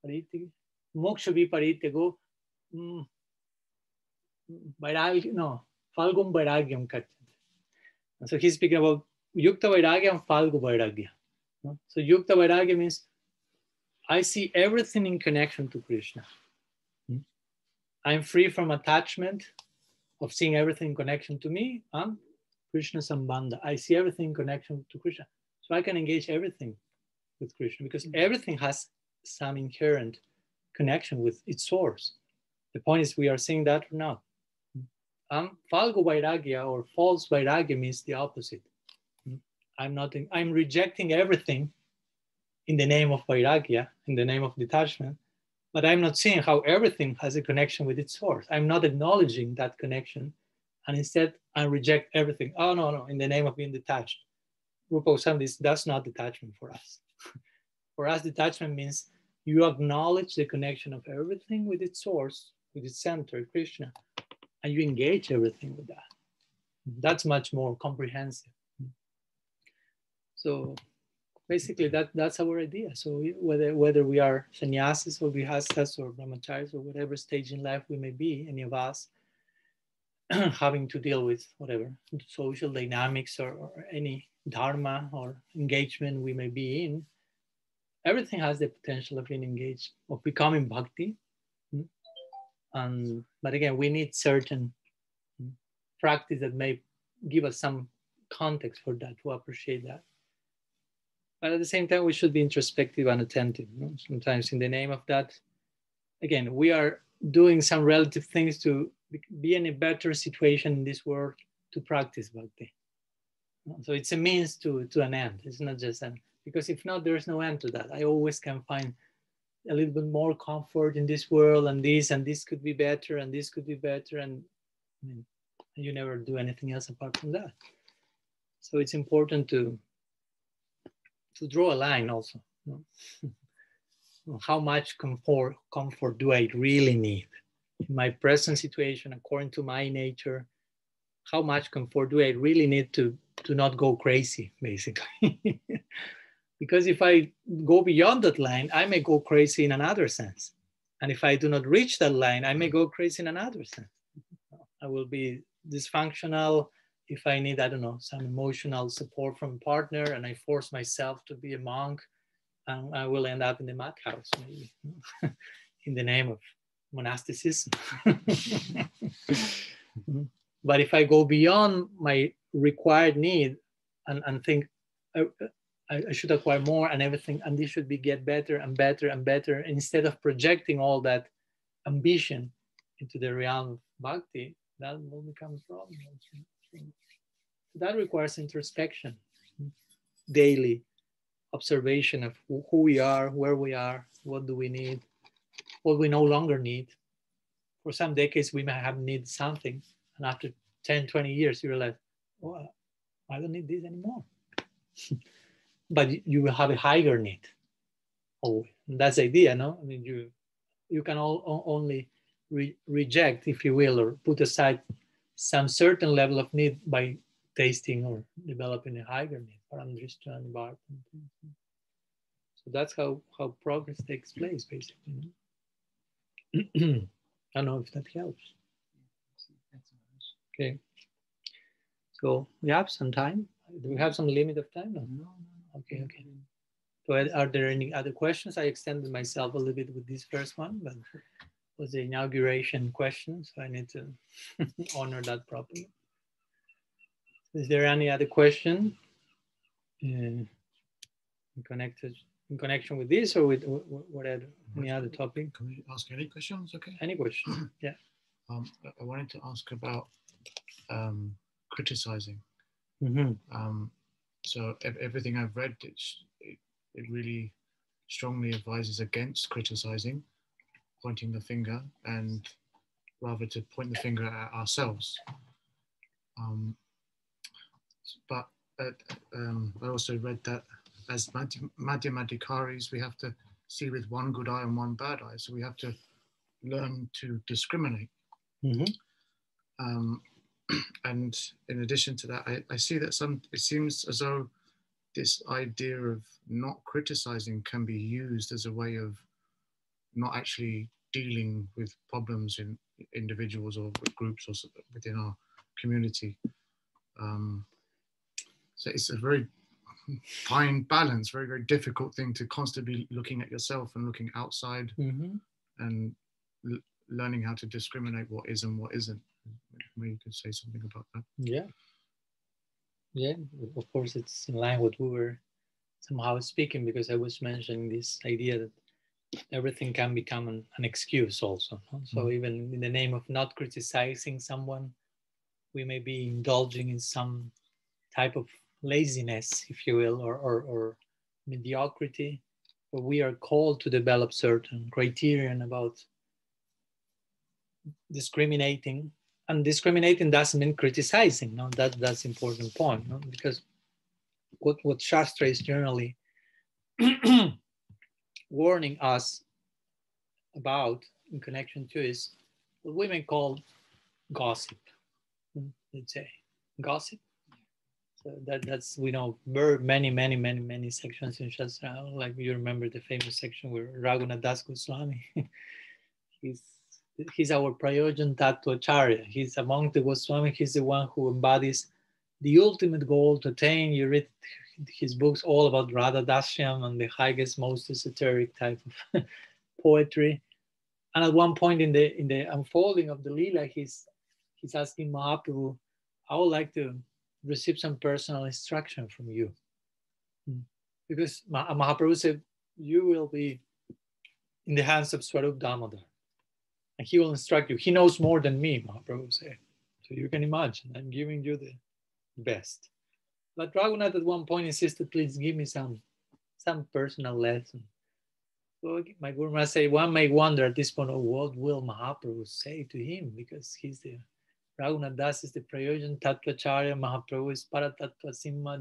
Parityagi, Moksha Viparityago, Vairagya, no, Falgum Vairagyam Kachat. So he's speaking about Yukta Vairagya and Falgu Vairagya. So Yukta Vairagya means I see everything in connection to Krishna. I'm free from attachment of seeing everything in connection to me. I'm Krishna Sambandha. I see everything in connection to Krishna. So I can engage everything with Krishna because everything has some inherent connection with its source. The point is, we are seeing that or not. Falgu Vairagya or false Vairagya means the opposite. I'm rejecting everything in the name of Vairagya, in the name of detachment, but I'm not seeing how everything has a connection with its source. I'm not acknowledging that connection, and instead I reject everything. Oh, no, in the name of being detached. Rupa was saying this, that's not detachment for us. For us, detachment means you acknowledge the connection of everything with its source, with its center, Krishna, and you engage everything with that. That's much more comprehensive. So basically, that's our idea. So whether we are sannyasis or grihasthas or brahmacharis or whatever stage in life we may be, any of us, having to deal with whatever social dynamics or any dharma or engagement we may be in, everything has the potential of being engaged, of becoming bhakti. But again, we need certain practice that may give us some context for that, to appreciate that. But at the same time, we should be introspective and attentive. Sometimes in the name of that, again, we are doing some relative things to be in a better situation in this world to practice bhakti. So it's a means to an end. It's not just an, because if not, there's no end to that. I always can find a little bit more comfort in this world, and this could be better, and this could be better, and you never do anything else apart from that. So it's important to draw a line also. How much comfort do I really need in my present situation, according to my nature? How much comfort do I really need to not go crazy, basically? Because if I go beyond that line, I may go crazy in another sense. And if I do not reach that line, I may go crazy in another sense. I will be dysfunctional. If I need, I don't know, some emotional support from a partner and I force myself to be a monk, and I will end up in the madhouse, maybe, in the name of monasticism. But if I go beyond my required need and think I should acquire more and everything, and this should be get better and better and better, instead of projecting all that ambition into the realm of bhakti, that will become a problem. That requires introspection, daily observation of who we are, where we are, what do we need, what we no longer need. For some decades, we may have needed something, and after 10, 20 years, you realize, oh, I don't need this anymore. But you will have a higher need. Oh, that's the idea, no? I mean, you can only reject, if you will, or put aside some certain level of need by tasting or developing a higher need. So that's how progress takes place, basically. I don't know if that helps. Okay. So we have some time. Do we have some limit of time? No. Okay. So are there any other questions? I extended myself a little bit with this first one, but it was the inauguration question, so I need to honor that properly. Is there any other question in connection with this, or with whatever, any other topic? Can we ask any questions? Okay. Any question? Yeah. I wanted to ask about criticizing. So everything I've read, it really strongly advises against criticizing, pointing the finger, and rather to point the finger at ourselves. But I also read that as Madhyamadikaris, we have to see with one good eye and one bad eye. So we have to learn to discriminate. And in addition to that, I see that it seems as though this idea of not criticizing can be used as a way of not actually dealing with problems in individuals or groups or within our community. So it's a very fine balance, very, very difficult thing to constantly be looking at yourself and looking outside and learning how to discriminate what is and what isn't. Maybe you could say something about that. Yeah, of course, it's in line with what we were somehow speaking, because I was mentioning this idea that everything can become an excuse also. So even in the name of not criticizing someone, we may be indulging in some type of laziness, if you will, or mediocrity, but we are called to develop certain criterion about discriminating. And discriminating doesn't mean criticizing. No, that's an important point. No? Because what Shastra is generally warning us about in connection to is what we may call gossip. Let's say gossip. So that's, we know many sections in Shastra. Like you remember the famous section where Raghunath Das Goswami, he's our Prayojan Tattvacharya. He's among the Goswami. He's the one who embodies the ultimate goal to attain. You read his books all about Radha Dasyam and the highest, most esoteric type of poetry. And at one point in the unfolding of the Leela, he's asking Mahaprabhu, I would like to receive some personal instruction from you. Because Mahaprabhu said, you will be in the hands of Swarup Damodar. And he will instruct you. He knows more than me, Mahaprabhu said. So you can imagine, I'm giving you the best. But Raghunath at one point insisted, please give me some personal lesson. So my Guru Maharaj say, one may wonder at this point, what will Mahaprabhu say to him? Because Raghunath Das is the Prayojan Tattvacharya, Mahaprabhu is Paratattva Simha,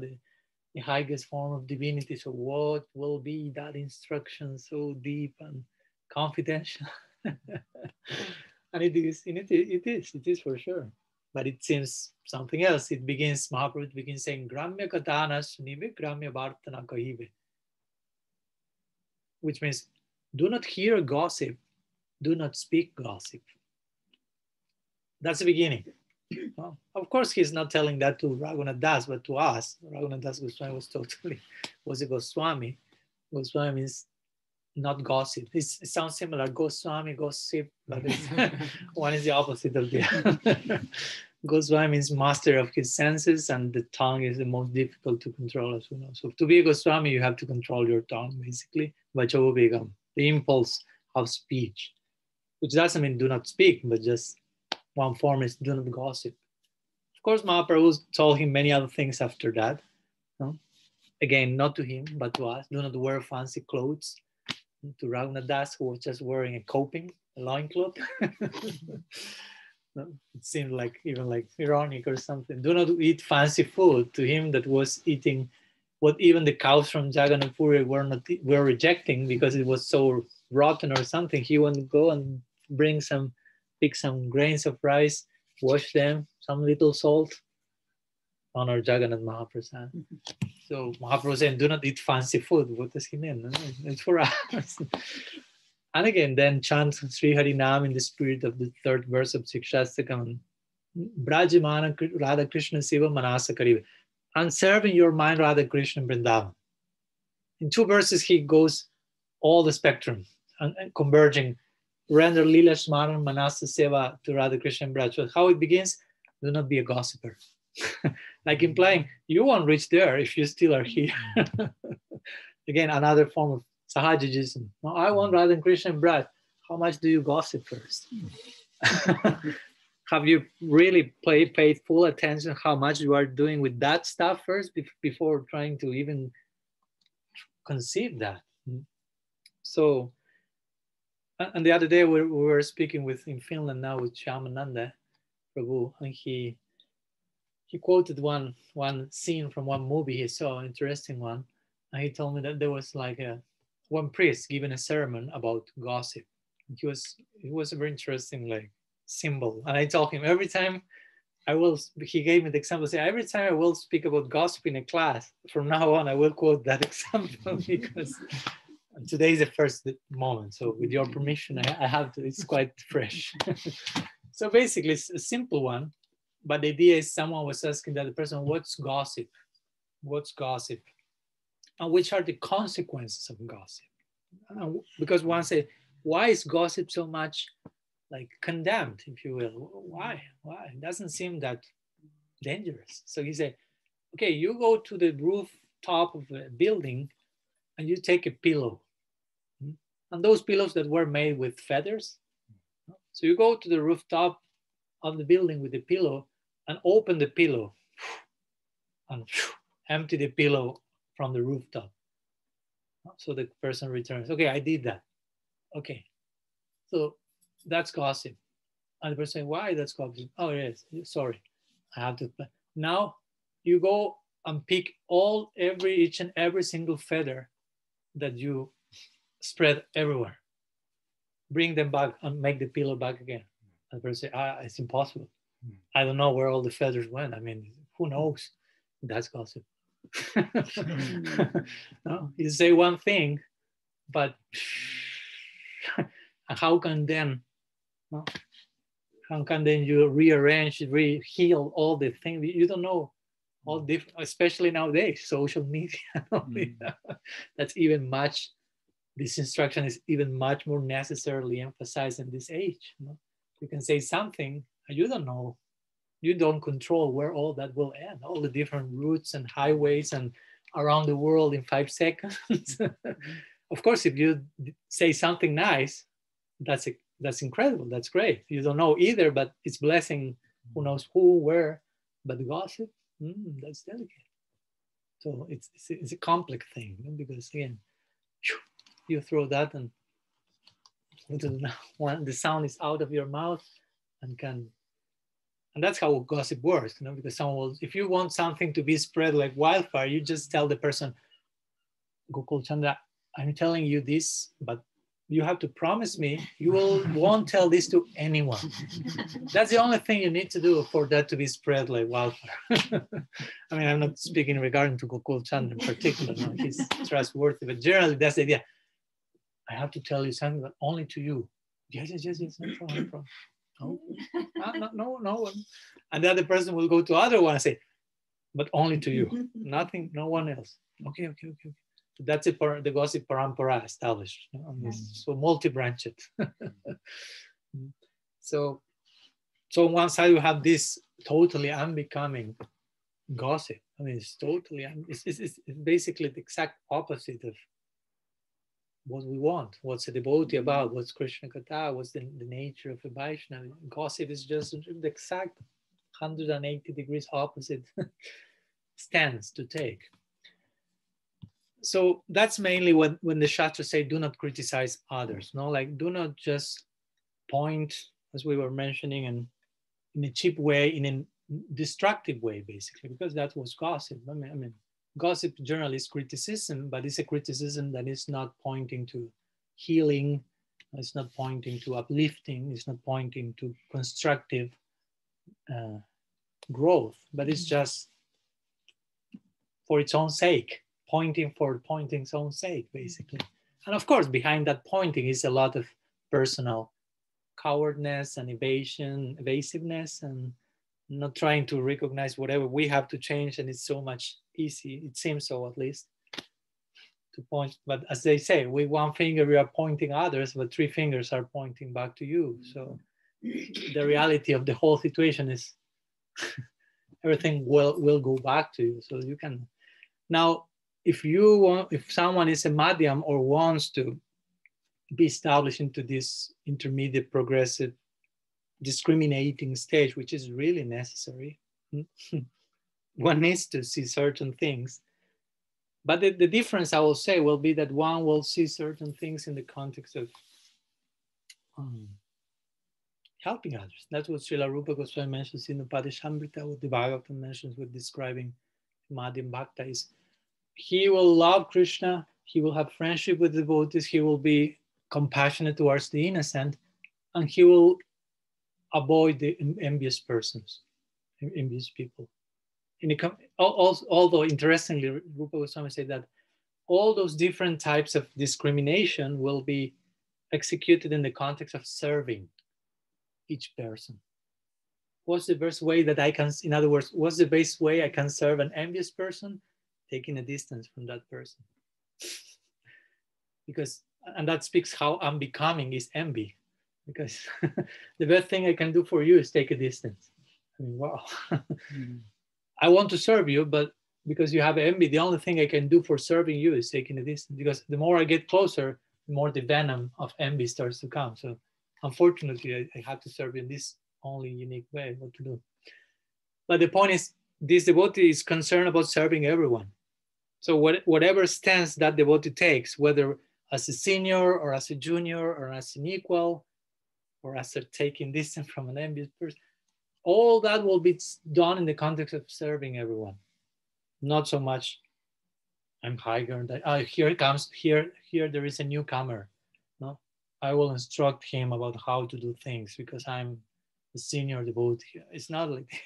the highest form of divinity. So what will be that instruction so deep and confidential? And it is for sure. But it seems something else. Mahaprabhu begins saying, Gramya Katana Sunive, Gramya Bhartana Kahive. Which means, do not hear gossip, do not speak gossip. That's the beginning. Well, of course, he's not telling that to Raghunath Das, but to us. Raghunath Das Goswami was a Goswami. Goswami means not gossip. It sounds similar, Goswami, gossip, but one is the opposite of the other. Goswami means master of his senses, and the tongue is the most difficult to control, as we know. So to be a Goswami, you have to control your tongue, basically. Vachovegam, the impulse of speech, which doesn't mean do not speak, but just one form is do not gossip. Of course, Mahaprabhu told him many other things after that. No? Again, not to him, but to us. Do not wear fancy clothes. To Raghunath Das, who was just wearing a coping, a loincloth. It seemed like even like ironic or something. Do not eat fancy food. To him, that was eating what even the cows from Jagannath Puri were rejecting because it was so rotten or something. He would go and pick some grains of rice, wash them, some little salt, honor Jagannath Mahaprasad. So Mahaprabhu said, do not eat fancy food. What does he mean? It's for us. And again, then chant Sri Harinam in the spirit of the third verse of Sikshastakam. Brajamana Radha Krishna Siva Manasa Kariva. And serving your mind Radha Krishna Vrindavan. In two verses, he goes all the spectrum and converging. Render Lila Smaran Manasa Seva to Radha Krishna Braj. So how it begins, do not be a gossiper. Like implying you won't reach there if you still are here. Again, another form of Sahajijism. No, I want Radha Krishna Braj. How much do you gossip first? Have you really paid full attention how much you are doing with that stuff first before trying to even conceive that? So, and the other day we were speaking in Finland now with Shyamananda Prabhu, and he quoted one scene from one movie he saw, an interesting one, And he told me that there was like one priest giving a sermon about gossip. It was a very interesting like symbol. And I told him every time he gave me the example, say every time I will speak about gossip in a class, from now on I will quote that example because today is the first moment. So with your permission, I have to, it's quite fresh. So basically it's a simple one, but the idea is someone was asking that the person, what's gossip? What's gossip? And which are the consequences of gossip? Because one say, why is gossip so much like condemned, if you will? Why? It doesn't seem that dangerous. So he said, okay, you go to the rooftop of a building and you take a pillow. And those pillows that were made with feathers. So you go to the rooftop of the building with the pillow and open the pillow and empty the pillow from the rooftop. So the person returns, okay, I did that. Okay, so that's gossip. And the person, why that's gossip? Oh, yes, sorry, I have to. Now you go and pick each and every single feather that you spread everywhere. Bring them back and make the pillow back again. And the person say, it's impossible. I don't know where all the feathers went. I mean, who knows? That's gossip. No, you say one thing, but how can then you rearrange, heal all the things? You don't know all different, especially nowadays, social media. That's even much. This instruction is even much more necessarily emphasized in this age. You can say something, and you don't know. You don't control where all that will end, all the different routes and highways and around the world in 5 seconds. Of course, if you say something nice, that's incredible. That's great. You don't know either, but it's blessing who knows who, where. But the gossip, that's delicate. So it's a complex thing, because again, you throw that and the sound is out of your mouth and that's how gossip works, because someone will, if you want something to be spread like wildfire, you just tell the person, Gokul Chandra, I'm telling you this, but you have to promise me you won't tell this to anyone. That's the only thing you need to do for that to be spread like wildfire. I mean, I'm not speaking regarding to Gokul Chandra in particular. No, he's trustworthy, but generally that's the idea. I have to tell you something, but only to you. Yes, no problem. No. And the other person will go to other one and say, but only to you, nothing, no one else. Okay. So that's the gossip parampara established. So multi-branched. So on one side you have this totally unbecoming gossip. I mean, it's basically the exact opposite of what we want, what's a devotee about, what's Krishna Katha, what's the nature of a Vaishnava. Gossip is just the exact 180 degrees opposite stance to take. So that's mainly when the Shastras say, do not criticize others. Like do not just point, as we were mentioning, in a cheap way, in a destructive way, basically, because that was gossip. I mean, gossip generally is criticism, but it's a criticism that is not pointing to healing, it's not pointing to uplifting, it's not pointing to constructive growth, but it's just for its own sake, pointing for pointing's own sake, basically. And of course, behind that pointing is a lot of personal cowardness and evasiveness, and not trying to recognize whatever we have to change, and it's so much easy, it seems so at least, to point. But as they say, with one finger we are pointing others, but 3 fingers are pointing back to you. So the reality of the whole situation is everything will go back to you. So you can now, if someone is a madhyam or wants to be established into this intermediate progressive discriminating stage, which is really necessary, one needs to see certain things. But the difference, I will say, will be that one will see certain things in the context of helping others. That's what Srila Rupa Goswami mentions in the Upadeshamrita, what the Bhagavatam mentions with describing Madhyam Bhakta is he will love Krishna, he will have friendship with devotees, he will be compassionate towards the innocent, and he will avoid the envious persons, envious people. Although interestingly, Rupa Goswami said that all those different types of discrimination will be executed in the context of serving each person. What's the best way that I can, in other words, what's the best way I can serve an envious person? Taking a distance from that person. Because, and that speaks how unbecoming is envy. Because the best thing I can do for you is take a distance. I mean, wow. I want to serve you, but because you have envy, the only thing I can do for serving you is taking a distance. Because the more I get closer, the more the venom of envy starts to come. So unfortunately, I have to serve in this only unique way. What to do? But the point is, this devotee is concerned about serving everyone. So whatever stance that devotee takes, whether as a senior or as a junior or as an equal, or as a taking distance from an envious person, all that will be done in the context of serving everyone. Not so much, I'm higher than, here it comes, here there is a newcomer. No, I will instruct him about how to do things because I'm the senior devotee. It's not like,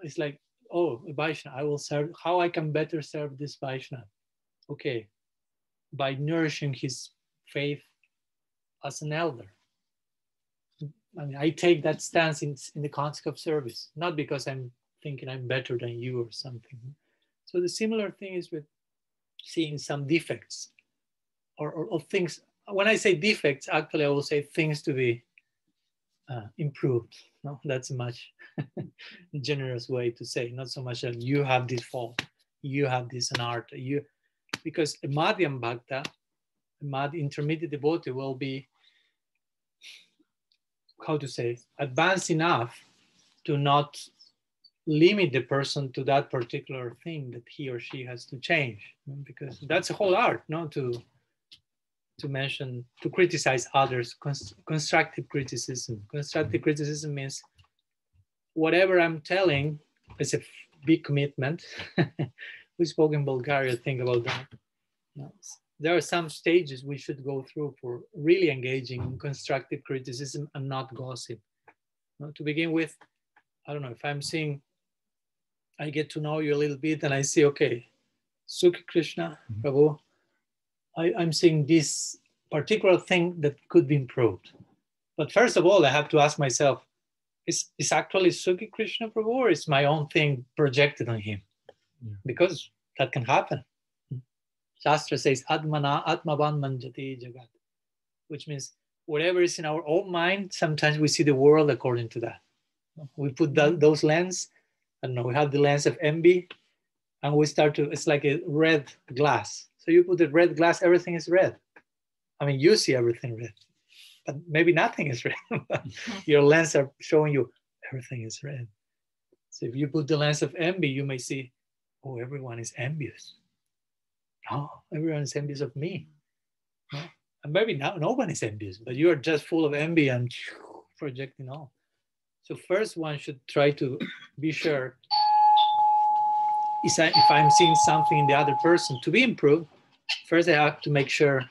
it's like, oh, Vaishnava, I will serve, how I can better serve this Vaishnava. Okay, by nourishing his faith as an elder. I mean, I take that stance in the context of service, not because I'm thinking I'm better than you or something. So the similar thing is with seeing some defects or things. When I say defects, actually I will say things to be improved. No, that's a much generous way to say, not so much that you have this fault, you have this in art, because a Madhyam Bhakta, a intermediate devotee will be, how to say, advanced enough to not limit the person to that particular thing that he or she has to change, because that's a whole art, no, to mention, to criticize others. Constructive criticism. Constructive criticism means whatever I'm telling is a big commitment. We spoke in Bulgaria, think about that. There are some stages we should go through for really engaging in constructive criticism and not gossip. To begin with, I don't know, if I'm seeing, I get to know you a little bit and I say, okay, Sukhi Krishna, Prabhu, I'm seeing this particular thing that could be improved. But first of all, I have to ask myself, is actually Sukhi Krishna Prabhu, or is my own thing projected on him? Yeah. Because that can happen. Shastra says, Atmana Atmavan Manjati Jagat, which means whatever is in our own mind, sometimes we see the world according to that. We put those lens, I don't know, we have the lens of envy, and we start to, it's like a red glass. So you put the red glass, everything is red. I mean, you see everything red, but maybe nothing is red. Your lens are showing you everything is red. So if you put the lens of envy, you may see, oh, everyone is envious. Oh, everyone is envious of me. No? And maybe no one is envious, but you are just full of envy and projecting all. So first one should try to be sure, if I'm seeing something in the other person to be improved, first I have to make sure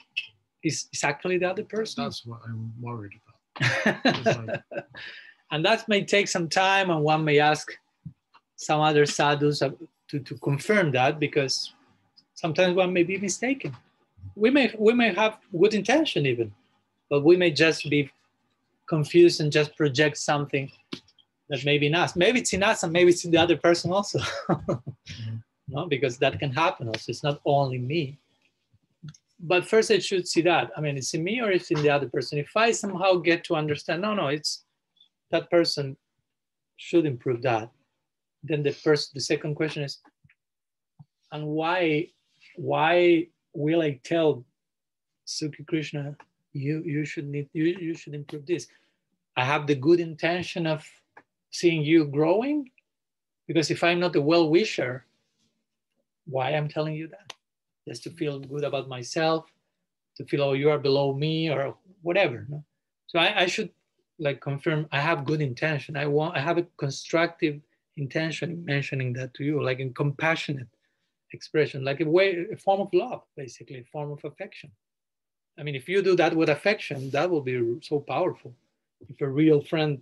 is actually the other person. That's what I'm worried about. And that may take some time, and one may ask some other sadhus to confirm that, because sometimes one may be mistaken. We may have good intention even, but we may just be confused and just project something that maybe in us. Maybe it's in us and maybe it's in the other person also. No, because that can happen also. It's not only me. But first I should see that. I mean, it's in me or it's in the other person. If I somehow get to understand, no, it's that person should improve that. Then the second question is, and why will I tell Sukhi Krishna, you should improve this? I have the good intention of seeing you growing, because if I'm not a well-wisher, why I'm telling you that? Just to feel good about myself, to feel, oh, you are below me or whatever. No? So I should like confirm I have good intention. I have a constructive intention in mentioning that to you, like in compassionate expression, like a form of love, basically, a form of affection. I mean, if you do that with affection, that will be so powerful. If a real friend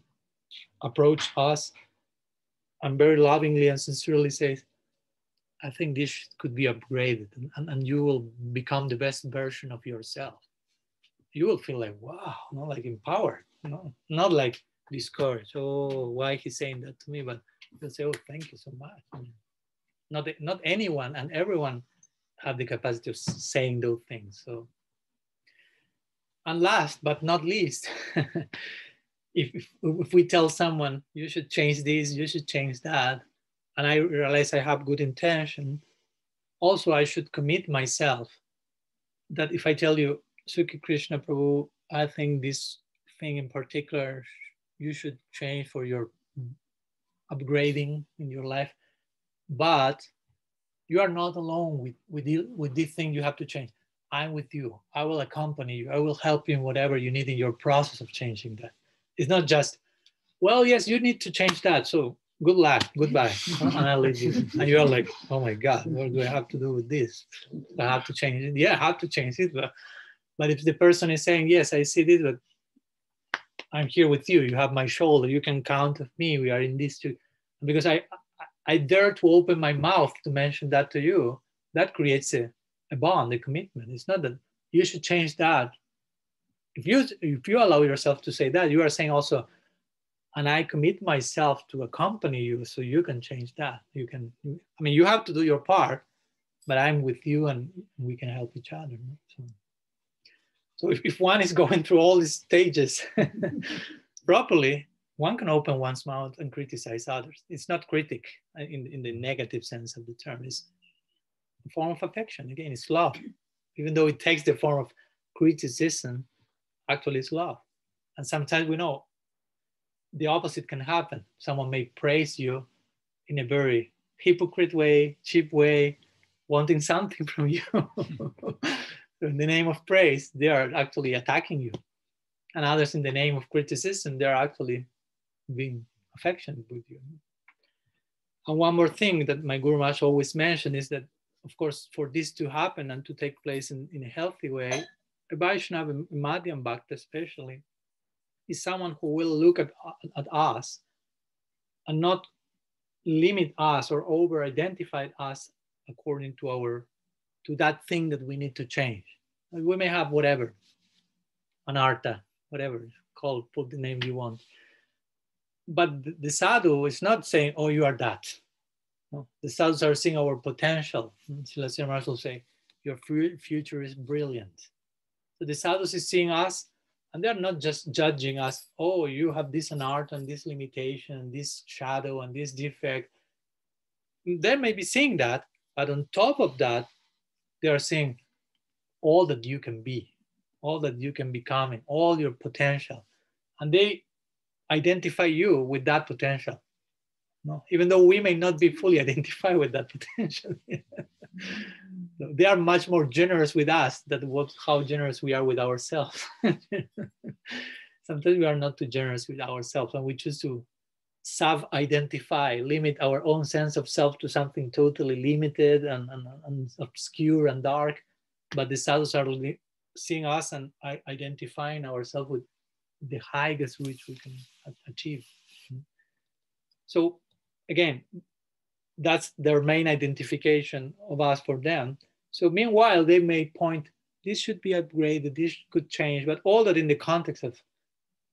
approach us and very lovingly and sincerely says, I think this could be upgraded, and you will become the best version of yourself. You will feel like, wow, not like empowered, not like discouraged. Oh, why he's saying that to me? But you'll say, oh, thank you so much. Not anyone and everyone have the capacity of saying those things. So, and last but not least, if we tell someone you should change this, you should change that, and I realize I have good intention, also I should commit myself that if I tell you, Sukhi Krishna Prabhu, I think this thing in particular you should change for your upgrading in your life, but you are not alone with this thing you have to change. I'm with you. I will accompany you. I will help you in whatever you need in your process of changing that. It's not just, well, yes, you need to change that. So good luck, goodbye, and I'll leave you. And you're like, oh my God, what do I have to do with this? I have to change it. Yeah, I have to change it. But if the person is saying, yes, I see this, but I'm here with you. You have my shoulder. You can count on me. We are in this too. Because I dare to open my mouth to mention that to you. That creates a bond, a commitment. It's not that you should change that. If you allow yourself to say that, you are saying also, and I commit myself to accompany you so you can change that. You can, I mean, you have to do your part, but I'm with you and we can help each other. So if one is going through all these stages properly, one can open one's mouth and criticize others. It's not critic in the negative sense of the term. It's a form of affection. Again, it's love. Even though it takes the form of criticism, actually it's love. And sometimes we know the opposite can happen. Someone may praise you in a very hypocrite way, cheap way, wanting something from you. In the name of praise, they are actually attacking you. And others, in the name of criticism, they're actually being affectionate with you. And one more thing that my Guru Maharaj always mentioned is that, of course, for this to happen and to take place in a healthy way, a Vaishnava, a Madhyam Bhakta especially, is someone who will look at us and not limit us or over-identify us according to that thing that we need to change. We may have whatever, anartha, whatever, put the name you want. But the sadhu is not saying, oh, you are that. No, the sadhus are seeing our potential. Srila Sri Maharaj will say, your future is brilliant. So the sadhus is seeing us, and they're not just judging us, oh, you have this anartha and this limitation, this shadow and this defect. They may be seeing that, but on top of that, they are seeing all that you can be, all that you can become, all your potential. And they identify you with that potential. No? Even though we may not be fully identified with that potential. They are much more generous with us than how generous we are with ourselves. Sometimes we are not too generous with ourselves, and we choose to self-identify, limit our own sense of self to something totally limited and obscure and dark. But the sadhus are seeing us and identifying ourselves with the highest which we can achieve. So again, that's their main identification of us for them. So meanwhile, they may point, this should be upgraded, this could change, but all that in the context of,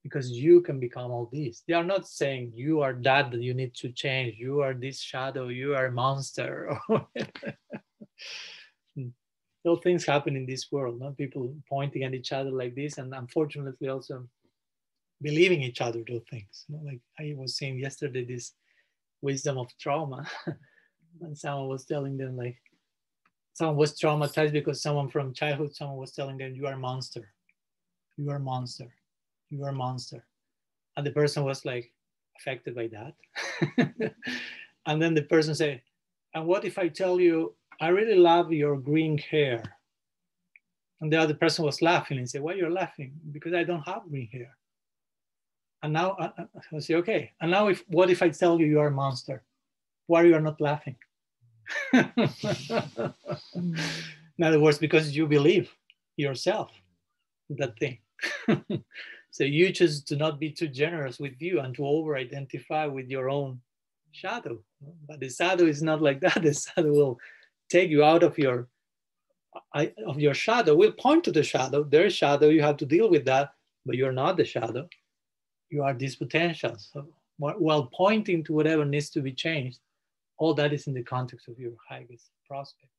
because you can become all this. They are not saying you are that you need to change, you are this shadow, you are a monster. Those things happen in this world, no? People pointing at each other like this, and unfortunately also believing each other those things. Like I was saying yesterday, this wisdom of trauma, and someone was telling them, like, someone was traumatized because someone from childhood, someone was telling them, you are a monster, you are a monster, you are a monster. And the person was like affected by that. And then the person said, and what if I tell you, I really love your green hair? And the other person was laughing and said, why you're laughing? Because I don't have green hair. And now I say, okay. And now what if I tell you you are a monster? Why you are not laughing? In other words, because you believe yourself that thing. So you choose to not be too generous with you and to over-identify with your own shadow. But the shadow is not like that. The shadow will take you out of your shadow, will point to the shadow. There's shadow, you have to deal with that, but you're not the shadow. You are these potentials. So while pointing to whatever needs to be changed, all that is in the context of your highest prospect.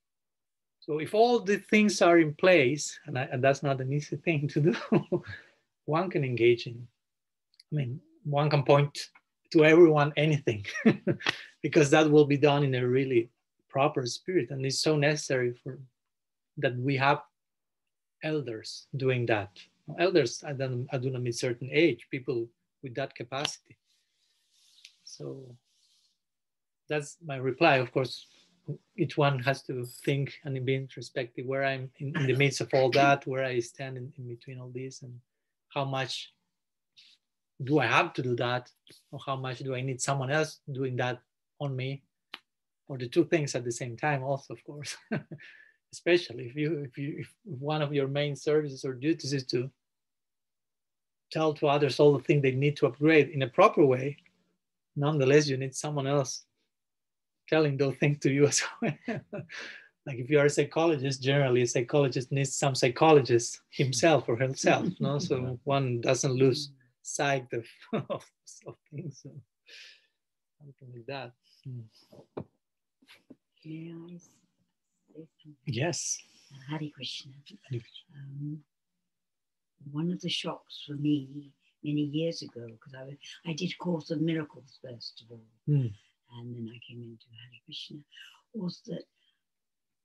So if all the things are in place, and that's not an easy thing to do, one can engage in, one can point to everyone anything, because that will be done in a really proper spirit. And it's so necessary that we have elders doing that. Elders, I do not mean certain age, people with that capacity. So that's my reply. Of course, each one has to think and be introspective, where I'm in the midst of all that, where I stand in between all this, and how much do I have to do that, or how much do I need someone else doing that on me, or the two things at the same time also, of course. Especially if one of your main services or duties is to tell to others all the things they need to upgrade in a proper way, nonetheless you need someone else telling those things to you as well. Like if you are a psychologist, generally a psychologist needs some psychologist himself or herself, no? So one doesn't lose sight of things. So something like that. May I say something? Yes. Hare Krishna. One of the shocks for me many years ago, because I did Course of Miracles first of all, and then I came into Hare Krishna, was that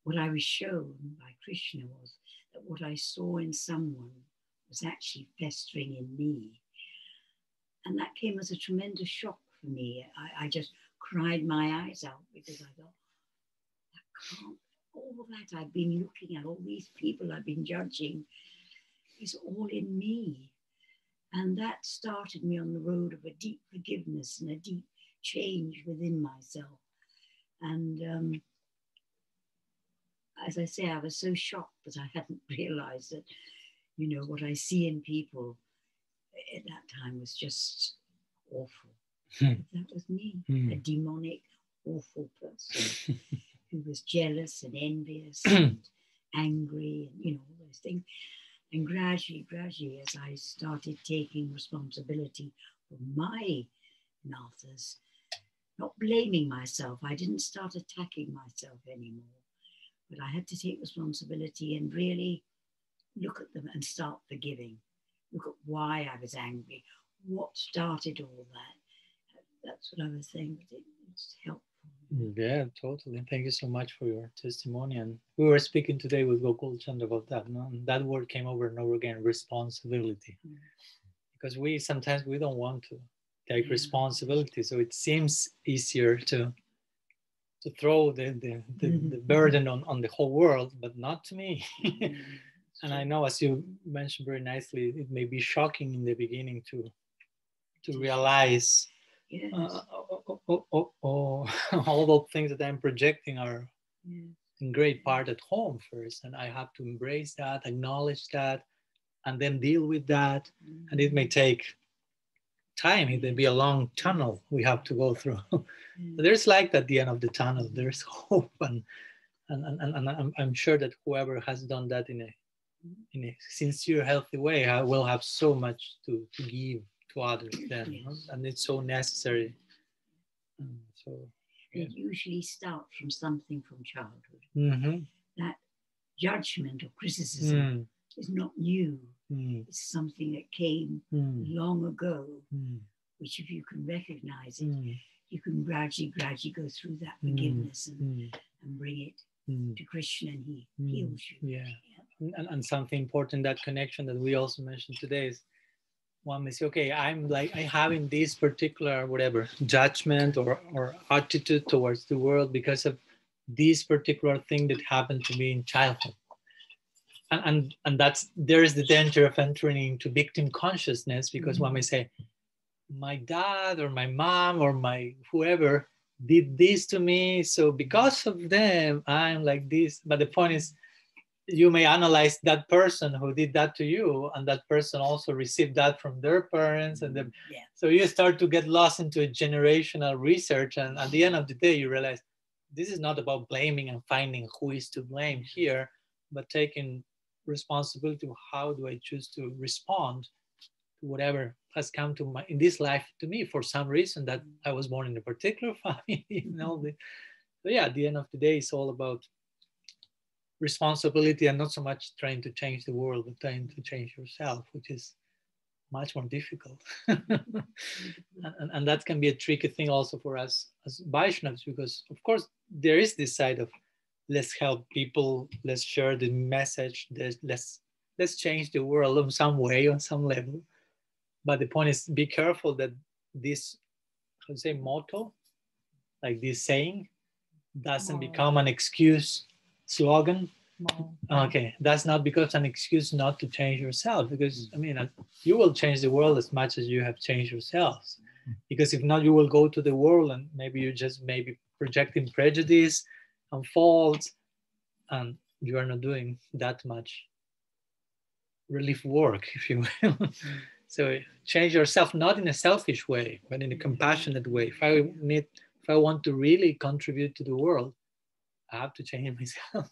what I was shown by Krishna was that what I saw in someone was actually festering in me. And that came as a tremendous shock for me. I just cried my eyes out, because I thought, that can't, all that I've been looking at, all these people I've been judging, is all in me. And that started me on the road of a deep forgiveness and a deep change within myself. And as I say, I was so shocked that I hadn't realized that, what I see in people at that time was just awful. That was me, a demonic, awful person who was jealous and envious and angry and, all those things. And gradually, as I started taking responsibility for my nathas, not blaming myself, I didn't start attacking myself anymore, but I had to take responsibility and really look at them and start forgiving. Look at why I was angry, what started all that. That's what I was saying, but it's helpful. Yeah, totally. Thank you so much for your testimony. And we were speaking today with Gokul Chand about that. No? And that word came over and over again, responsibility. Because we sometimes don't want to take responsibility. So it seems easier to throw the burden on the whole world, but not to me. And I know, as you mentioned very nicely, it may be shocking in the beginning to realize all those things that I'm projecting are in great part at home first. And I have to embrace that, acknowledge that, and then deal with that. And it may take time. It may be a long tunnel we have to go through. But there's light at the end of the tunnel. There's hope. And I'm sure that whoever has done that in a sincere, healthy way, I will have so much to give to others then, and it's so necessary. It usually starts from something from childhood. That judgment or criticism is not new. It's something that came long ago, which if you can recognize it, you can gradually go through that forgiveness and bring it to Krishna, and he heals you. And something important, that connection that we also mentioned today, is one may say, okay, I'm having this particular judgment or attitude towards the world because of this particular thing that happened to me in childhood. And that's, there is the danger of entering into victim consciousness, because one may say, my dad or my mom or my whoever did this to me, so because of them, I'm like this. But the point is, you may analyze that person who did that to you, and that person also received that from their parents, and then so you start to get lost into a generational research, and at the end of the day you realize this is not about blaming and finding who is to blame here, but taking responsibility of how do I choose to respond to whatever has come to my in this life to me for some reason, that I was born in a particular family, so yeah, at the end of the day it's all about responsibility, and not so much trying to change the world, but trying to change yourself, which is much more difficult. and that can be a tricky thing also for us as Vaishnavas, because of course there is this side of let's help people, let's share the message, let's change the world in some way, on some level. But the point is, be careful that this, how to say, motto, like this saying, doesn't become an excuse slogan. Okay, that's not because an excuse not to change yourself, because I mean, you will change the world as much as you have changed yourselves, because if not, you will go to the world and maybe you just maybe projecting prejudice and faults, and you are not doing that much relief work, if you will. So change yourself, not in a selfish way, but in a compassionate way. If I want to really contribute to the world, I have to change myself.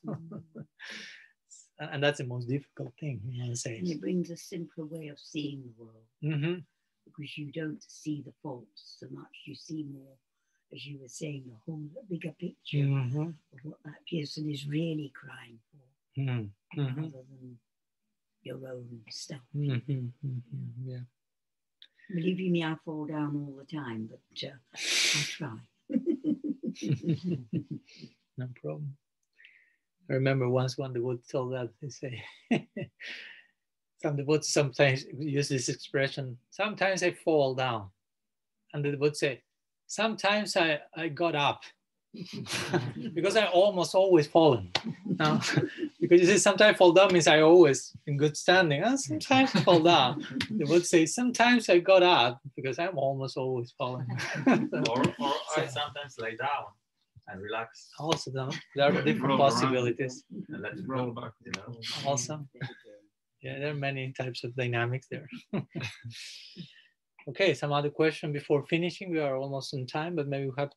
And that's the most difficult thing, you know, say. And it brings a simpler way of seeing the world, because you don't see the faults so much. You see more, as you were saying, the whole bigger picture of what that person is really crying for, rather than your own stuff. Yeah. Believe you me, I fall down all the time, but I try. No problem. I remember once one devotee told that, they say, some devotees sometimes use this expression, sometimes I fall down. And the devotee say, sometimes I got up. Because I almost always fallen. No? Because you say sometimes I fall down means I always in good standing. And sometimes I fall down. They would say sometimes I got up because I'm almost always falling. or I sometimes lay down and relax. Also, there are different possibilities. And let it roll back, you know. Also, yeah, there are many types of dynamics there. Okay, some other question before finishing. We are almost in time, but maybe we have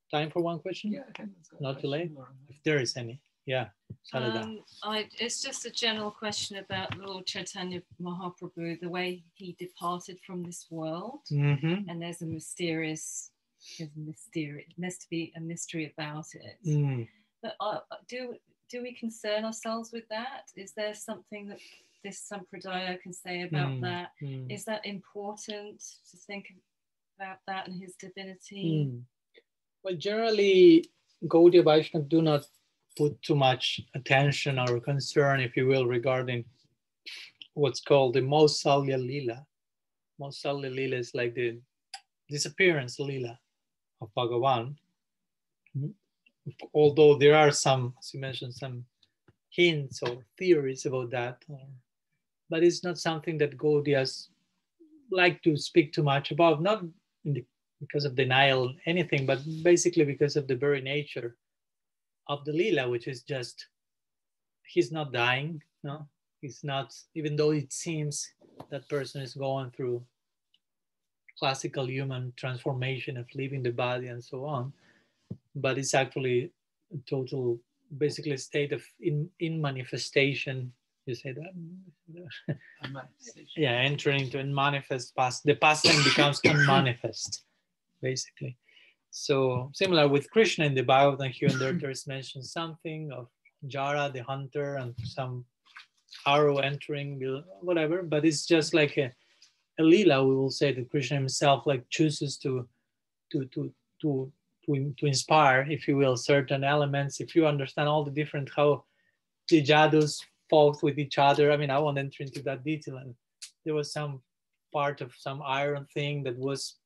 time for one question? Yeah, okay. Not too late? If there is any. Yeah. It's just a general question about Lord Chaitanya Mahaprabhu, the way he departed from this world. And there's a mysterious, must be a mystery about it. But do we concern ourselves with that? Is there something that this Sampradaya can say about that? Is that important to think about that and his divinity? Well, generally, Gaudiya Vaishnavas do not put too much attention or concern, if you will, regarding what's called the Maussalya Lila. Maussalya Lila is like the disappearance Lila of Bhagavan. Although there are some, as you mentioned, some hints or theories about that, but it's not something that Gaudiyas like to speak too much about, not because of denial, anything, but basically because of the very nature of the Leela, which is just, he's not dying, no? He's not, even though it seems that person is going through classical human transformation of leaving the body and so on, but it's actually a total, basically a state of in manifestation. You say that? Yeah, entering into unmanifest past. The past then becomes unmanifest, basically. So similar with Krishna in the Bhagavatam, here and there is mentioned something of Jara, the hunter, and some arrow entering, whatever. But it's just like a Leela. We will say that Krishna himself like chooses to inspire, if you will, certain elements. If you understand all the different how the Jadus fought with each other. I mean, I won't enter into that detail. And there was some part of some iron thing that was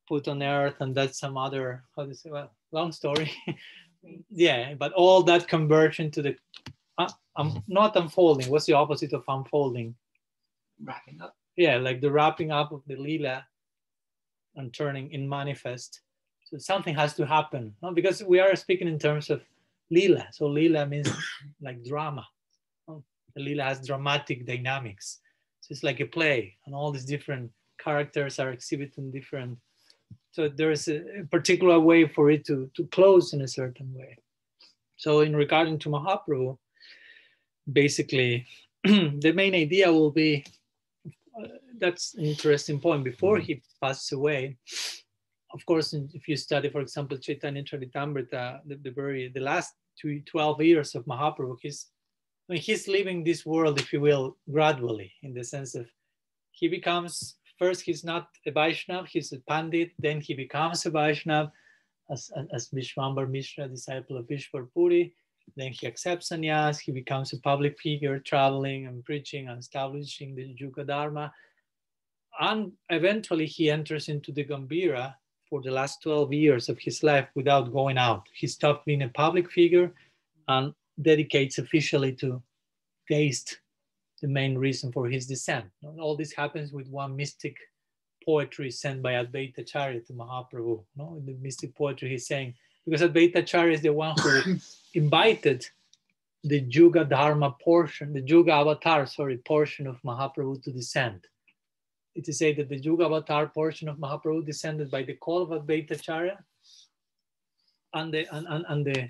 put on earth, and that's some other, how do you say, well, long story. Yeah, but all that conversion to the, not unfolding. What's the opposite of unfolding? Wrapping up. Yeah, like the wrapping up of the Leela and turning in manifest. So something has to happen, no? Because we are speaking in terms of lila. So lila means like drama. No? The lila has dramatic dynamics. So it's like a play, and all these different characters are exhibiting different. So there's a particular way for it to close in a certain way. So in regarding to Mahaprabhu, basically, the main idea will be, that's an interesting point. Before he passes away, of course, if you study, for example, Chaitanya Charitamrita, the last 12 years of Mahaprabhu, he's leaving this world, if you will, gradually, in the sense of he becomes, first he's not a Vaishnava, he's a Pandit, then he becomes a Vaishnava as Vishwambar Mishra, disciple of Vishwar Puri. Then he accepts sannyas, he becomes a public figure, traveling and preaching and establishing the Yuga Dharma. And eventually he enters into the Gambhira for the last 12 years of his life without going out. He stopped being a public figure and dedicates officially to taste, the main reason for his descent. And all this happens with one mystic poetry sent by Advaita-charya to Mahaprabhu. No? In the mystic poetry he's saying, because Advaita-charya is the one who invited the Yuga Dharma portion, the Yuga Avatar, portion of Mahaprabhu to descend. It is said that the Yuga Avatar portion of Mahaprabhu descended by the call of Advaita-charya, and the,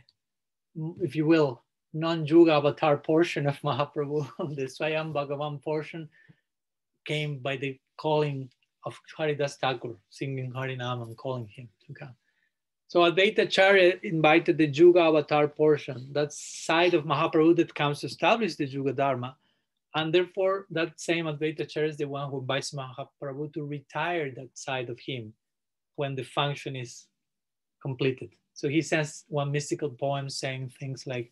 if you will, non-Yuga Avatar portion of Mahaprabhu, the Swayam Bhagavan portion, came by the calling of Haridas Thakur, singing Harinam and calling him to come. So Advaita-charya invited the Yuga Avatar portion, that side of Mahaprabhu that comes to establish the Yuga Dharma. And therefore, that same Advaita-charya is the one who invites Mahaprabhu to retire that side of him when the function is completed. So he sends one mystical poem saying things like,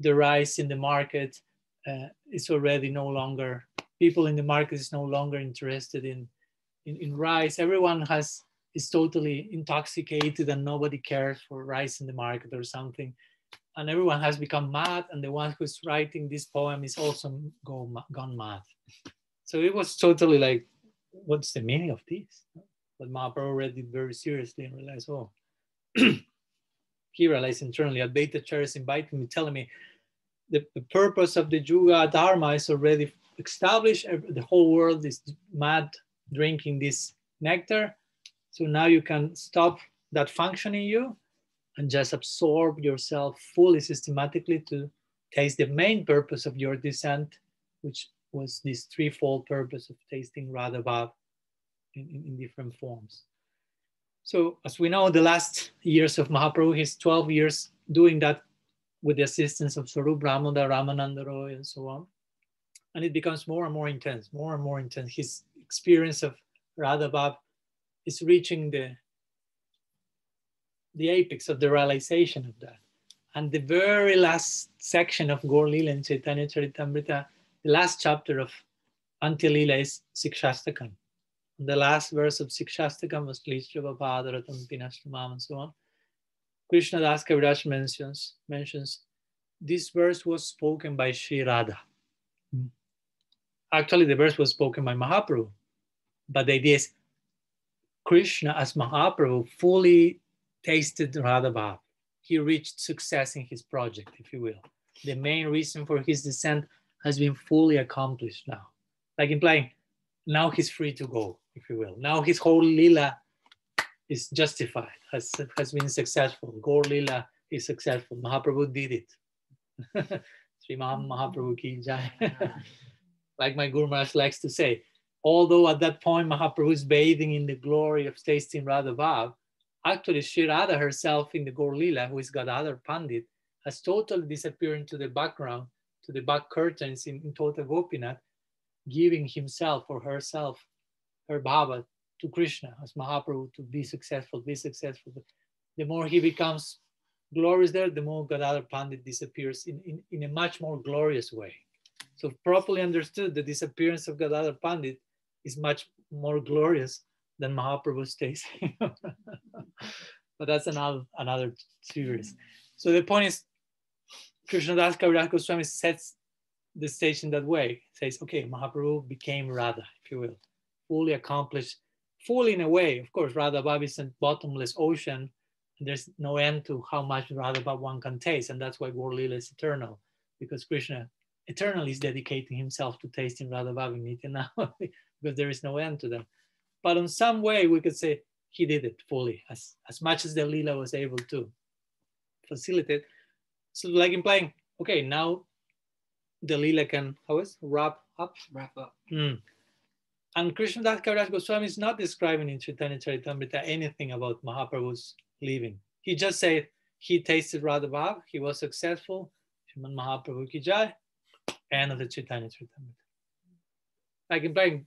the rice in the market is already no longer, people in the market is no longer interested in rice. Everyone is totally intoxicated and nobody cares for rice in the market or something. And everyone has become mad, and the one who's writing this poem is also gone mad. So it was totally like, what's the meaning of this? But Mahaprabhu read it very seriously and realized, oh, he realized internally, Advaita-charya is inviting me, telling me the purpose of the Yuga Dharma is already established. The whole world is mad drinking this nectar. So now you can stop that function in you and just absorb yourself fully, systematically, to taste the main purpose of your descent, which was this threefold purpose of tasting Radha Bhav in different forms. So as we know, the last years of Mahaprabhu, his 12 years doing that with the assistance of Swarup Brahmada, Ramananda Roy, and so on. And it becomes more and more intense, more and more intense. His experience of Radha Bhav is reaching the apex of the realization of that. And the very last section of Gaur Lila in Chaitanya Charitamrita, the last chapter of Antya Lila is Sikshastakam. And the last verse of Sikshastakam was Klishra Bhavadaratam Pinashtamam and so on. Krishna Das Kaviraj mentions this verse was spoken by Sri Radha. Actually, the verse was spoken by Mahaprabhu. But the idea is Krishna as Mahaprabhu fully tasted Radha Bhav. He reached success in his project, if you will. The main reason for his descent has been fully accomplished now. Like implying, now he's free to go, if you will. Now his whole Lila is justified, has been successful. Gaur Lila is successful. Mahaprabhu did it. Sri Mahaprabhu ki jai. Like my Guru Maharaj likes to say, although at that point Mahaprabhu is bathing in the glory of tasting Radha Bhav, actually Sri Radha herself in the Gaur Lila, who is Gadadhar Pandit, has totally disappeared into the background, to the back curtains in Tota Gopinath, giving himself or herself, her bhava, to Krishna as Mahaprabhu to be successful, be successful. The more he becomes glorious there, the more Gadadhar Pandit disappears in a much more glorious way. So properly understood, the disappearance of Gadadhar Pandit is much more glorious than Mahaprabhu's stays. But that's another series. So the point is, Krishnadas Kaviraj Goswami sets the stage in that way. Says, okay, Mahaprabhu became Radha, if you will, fully accomplished, full in a way. Of course, Radha Bhav is a bottomless ocean. And there's no end to how much Radha Bhav one can taste. And that's why Gaur Lila is eternal, because Krishna eternally is dedicating himself to tasting Radha Bhav in Nityanama, because there is no end to them. But in some way, we could say he did it fully, as much as the Lila was able to facilitate. So like implying, okay, now the Lila can, wrap up? Wrap up. And Krishnadas Kaviraj Goswami is not describing in Chaitanya Charitamrita anything about Mahaprabhu's leaving. He just said he tasted Radha Bhav, he was successful, Sriman Mahaprabhu ki jai, end of the Chaitanya Charitamrita. Like implying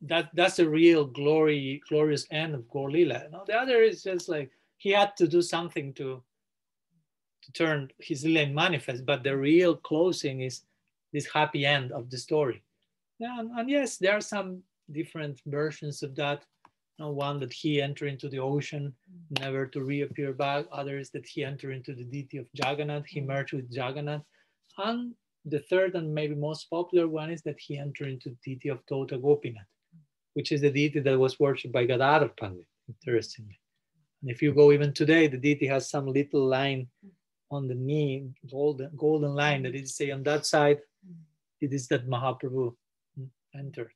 that's the real glorious end of Gaur Lila. No, the other is just like he had to do something to turn his Lila in manifest, but the real closing is this happy end of the story. Yeah, and yes, there are some different versions of that. One that he entered into the ocean, never to reappear back. Others that he entered into the deity of Jagannath, he merged with Jagannath. And the third and maybe most popular one is that he entered into the deity of Tota Gopinath, which is the deity that was worshipped by Gadadhar Pandit, interestingly. And if you go even today, the deity has some little line on the knee, golden line that is say on that side, it is that Mahaprabhu entered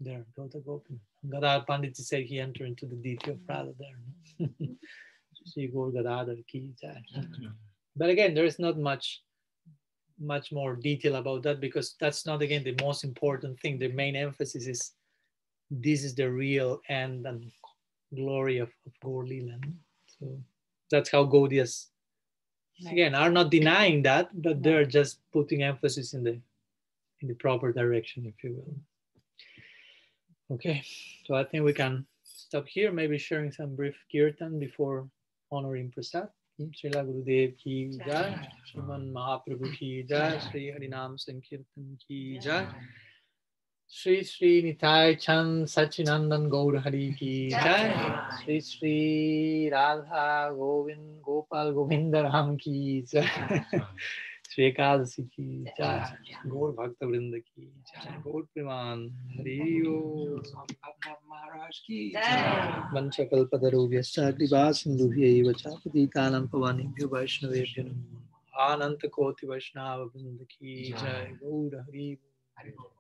there, Tota Gopinath. Gadadhar Pandit said he entered into the deity of Radha there. Shri Gaur Gadadhar ki jai. But again, there is not much more detail about that, because that's not, again, the most important thing. The main emphasis is this is the real end and glory of Gaur Lila. So that's how Gaudiyas, again, are not denying that, but they're just putting emphasis in the proper direction, if you will. Okay, so I think we can stop here, maybe sharing some brief kirtan before honoring Prasad. Srila Gurudev ki jai, Sriman Mahaprabhu ki jai, Sri Harinam Sankirtan ki jai, Sri Sri Nitai Chand Sachinandan Gaur Hari ki jai, Sri Sri Radha Govind Gopal Govinda Ram ki jai, Sri Ekadasi ki jai, Gaur Bhakta Vrinda ki jai, Gaur Priman Hari Om. Maharaj ki Vancha kalpatarubhyascha kripa sindubhyaiva cha patitanam pavanebhyo vaishnavebhyo namo Ananta Koti Vaishnava Vrinda ki jai, Gaur Hari Om.